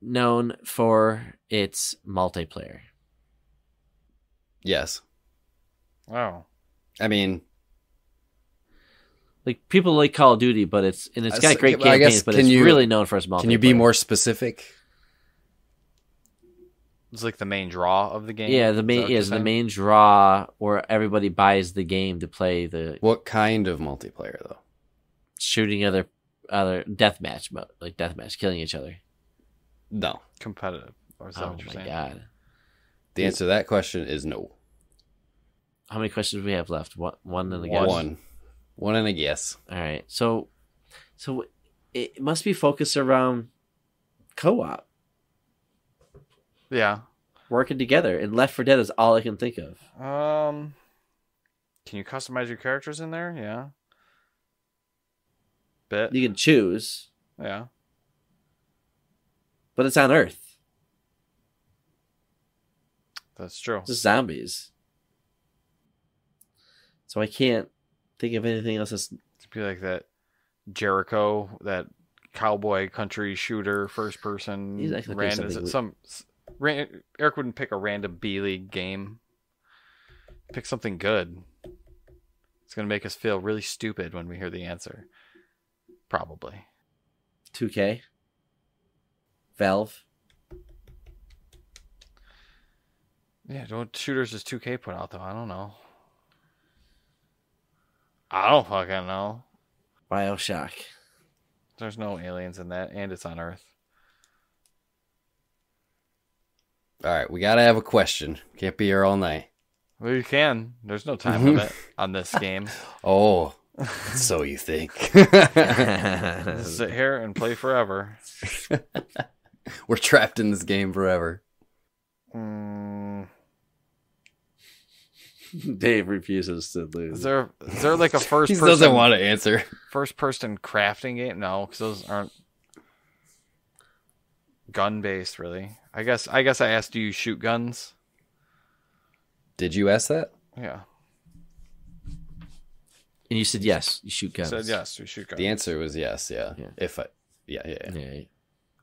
known for its multiplayer? Yes. Oh. I mean, like people like Call of Duty, but it's got great campaigns, but it's really known for its multiplayer. Can you be more specific? It's like the main draw of the game. Yeah, the main draw where everybody buys the game to play the. What kind of multiplayer though? Shooting other deathmatch mode, like deathmatch, killing each other. No. Competitive. Or is that what you're saying? God. The answer to that question is no. How many questions do we have left? One and a guess. One and a guess. All right. So it must be focused around co-op. Yeah. Working together. And Left 4 Dead is all I can think of. Can you customize your characters in there? Yeah. Bit. You can choose. Yeah. But it's on Earth. That's true. It's just zombies. So I can't think of anything else that's... It'd be like that Jericho, that cowboy country shooter, first person. He's actually random. Eric wouldn't pick a random B League game. Pick something good. It's gonna make us feel really stupid when we hear the answer. Probably. 2K? Valve? Yeah, what shooters does 2K put out, though? I don't know. I don't fucking know. BioShock. There's no aliens in that, and it's on Earth. All right, we gotta have a question. Can't be here all night. Well, you can. There's no time limit on this game. Oh, so you think? Sit here and play forever. We're trapped in this game forever. Dave refuses to lose. Is there like a first He person? doesn't want to answer. First person crafting game? No, because those aren't gun based, really. I guess I asked, do you shoot guns? Did you ask that? Yeah. And you said yes, you shoot guns. I said yes, we shoot guns. The answer was yes. Yeah. Yeah. Yeah. Yeah. I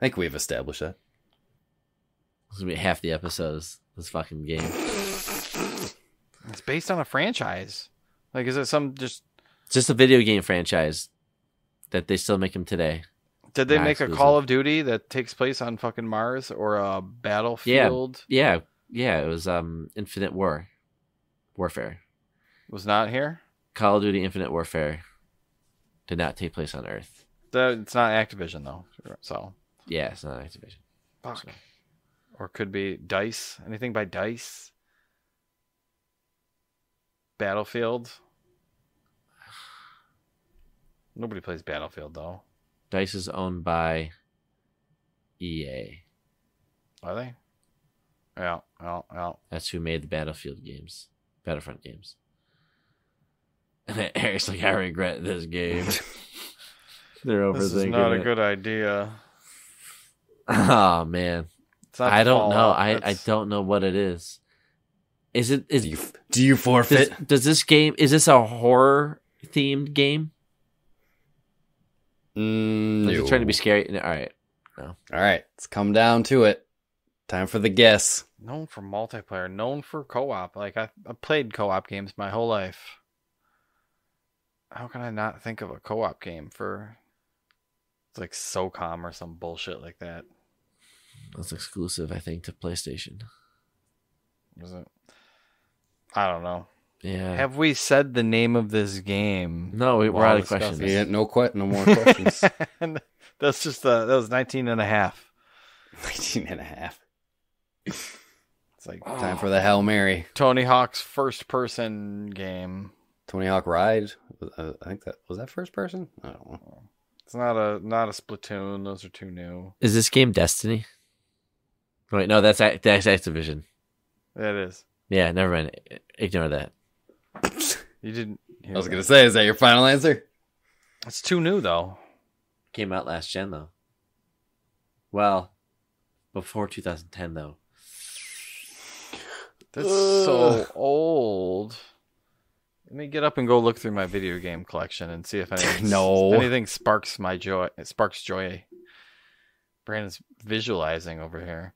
think we've established that. This will be half the episodes. This fucking game. It's based on a franchise. Like, is it some just? It's just a video game franchise that they still make them today. Did they Not make exclusive. a Call of Duty that takes place on fucking Mars or a Battlefield? Yeah. It was Infinite Warfare. Was not here. Call of Duty Infinite Warfare did not take place on Earth. It's not Activision though. So Yeah, it's not Activision. fuck. So. Or could be Dice. Anything by Dice? Battlefield. Nobody plays Battlefield though. DICE is owned by EA. Are they? Yeah. That's who made the Battlefront games. And Eric's like, I regret this game. They're overthinking This is not a it. good idea. Oh man, It's not I don't know. Fallout. I That's- don't know what it is. Is it? Do you forfeit? Does this game? Is this a horror themed game? No. Is it trying to be scary? No, all right. All right, let's come down to it. Time for the guess. known for multiplayer, known for co-op. Like I've played co-op games my whole life. How can I not think of a co-op game for? It's like SOCOM or some bullshit like that. That's exclusive, I think, to PlayStation. Was it? I don't know. Yeah. Have we said the name of this game? No, we're while out of discussing? questions. Yeah, no more questions. That's just that was 19 and a half. 19 and a half. It's like Time for the Hail Mary. Tony Hawk's first person game. Tony Hawk Ride. I think that was that first person. I don't know. It's not a Splatoon. Those are too new. Is this game Destiny? Wait, no, that's Activision. It is. Yeah, never mind. Ignore that. You didn't. I was gonna say, is that your final answer? It's too new though. Came out last gen though. Well, before 2010 though. That's so old. Let me get up and go look through my video game collection and see if anything, anything sparks my joy. It sparks joy. Brandon's visualizing over here.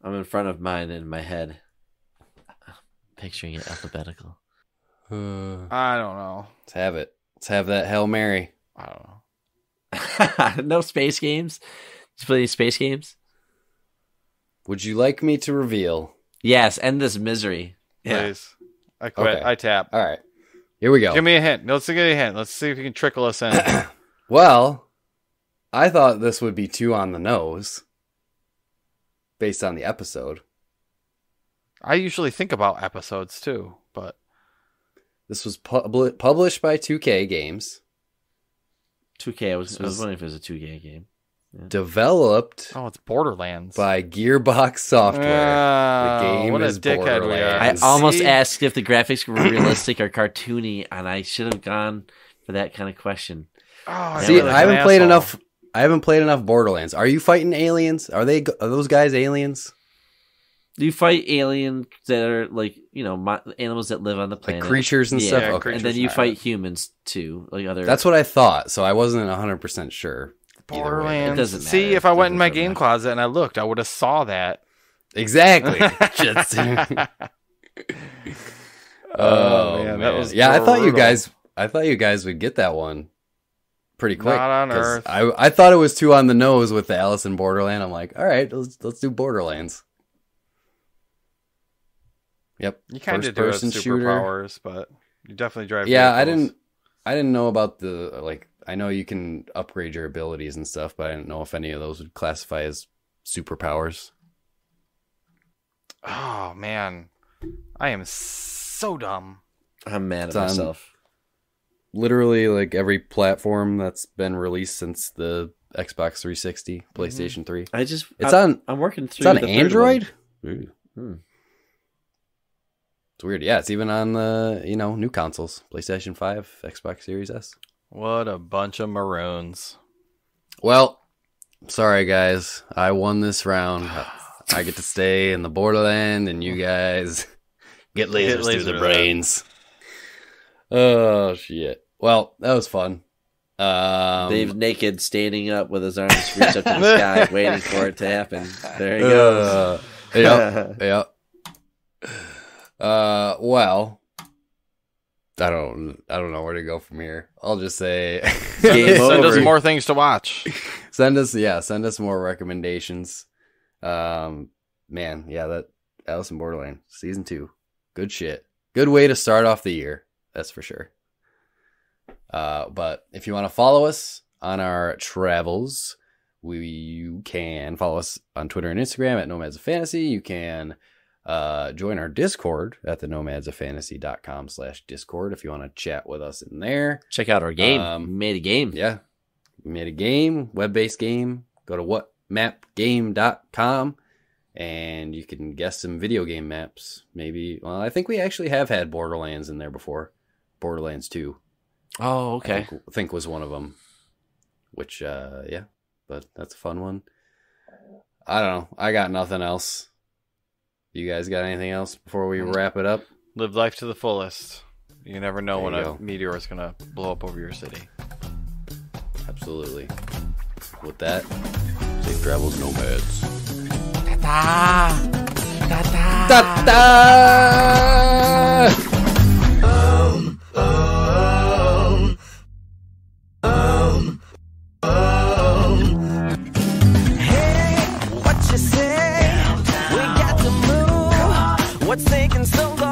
I'm in front of mine in my head. Picturing it alphabetical. I don't know. Let's have it. Let's have that Hail Mary. I don't know. No space games? Did you play any space games? Would you like me to reveal? Yes, end this misery. Please. I quit. Okay. I tap. All right. Here we go. Give me a hint. Let's give you a hint. Let's see if you can trickle us in. Well, I thought this would be too on the nose based on the episode. I usually think about episodes too, but This was published by 2K Games, 2K. I was wondering if it was a 2K game. developed it's Borderlands. by Gearbox Software. The game what a is dickhead we are. I Borderlands. almost See? asked if the graphics were realistic or cartoony, and I should have gone for that kind of question. I See, feel like I haven't an played asshole. enough. I haven't played enough Borderlands. Are you fighting aliens? Are those guys aliens? Do you fight aliens that are like, animals that live on the Like planet? creatures and Yeah. stuff? Yeah, Okay. And then you Creatures, fight humans too, like other. That's what I thought, so I wasn't 100% sure. either way. Borderlands. It doesn't See, matter. if I It went in my doesn't game matter. closet and I looked, I would have saw that. Exactly. Just- Oh, man, that was I thought you brutal. guys. I thought you guys would get that one pretty quick. Not on 'cause Earth. I thought it was too on the nose with the Alice in Borderland. I'm like, all right, let's do Borderlands. Yep. You kind of do have superpowers, but you definitely drive. Yeah, vehicles. I didn't know about the like. I know you can upgrade your abilities and stuff, but I didn't know if any of those would classify as superpowers. Oh man, I am so dumb. I'm mad It's at on myself. literally like every platform that's been released since the Xbox 360, PlayStation 3. I'm working through. It's on the third Android. one. Hmm. It's weird. Yeah, it's even on the new consoles, PlayStation 5, Xbox Series S. What a bunch of maroons. Well, sorry guys, I won this round. I get to stay in the Borderland, and you guys get lasers through the brains. Oh shit! Well, that was fun. Dave naked, standing up with his arms reached up to the sky, waiting for it to happen. There he goes. Yeah. Well, I don't know where to go from here. I'll just say, Send us more things to watch. Send us more recommendations. Man, yeah, that Alice in Borderland season 2, good shit. Good way to start off the year, that's for sure. But if you want to follow us on our travels, you can follow us on Twitter and Instagram at Nomads of Fantasy. You can join our Discord at the nomadsofantasy.com/Discord if you want to chat with us in there. Check out our game. We made a game. Yeah. We made a game, web-based game. Go to whatmapgame.com and you can guess some video game maps. Maybe, well, I think we actually have had Borderlands in there before. Borderlands 2. Oh, okay. I think was one of them. Which, yeah, but that's a fun one. I don't know. I got nothing else. You guys got anything else before we wrap it up? Live life to the fullest. You never know when There you a go. meteor is going to blow up over your city. Absolutely. With that, safe travels, Nomads. Hey, what you say? We got to move. What's taking so long?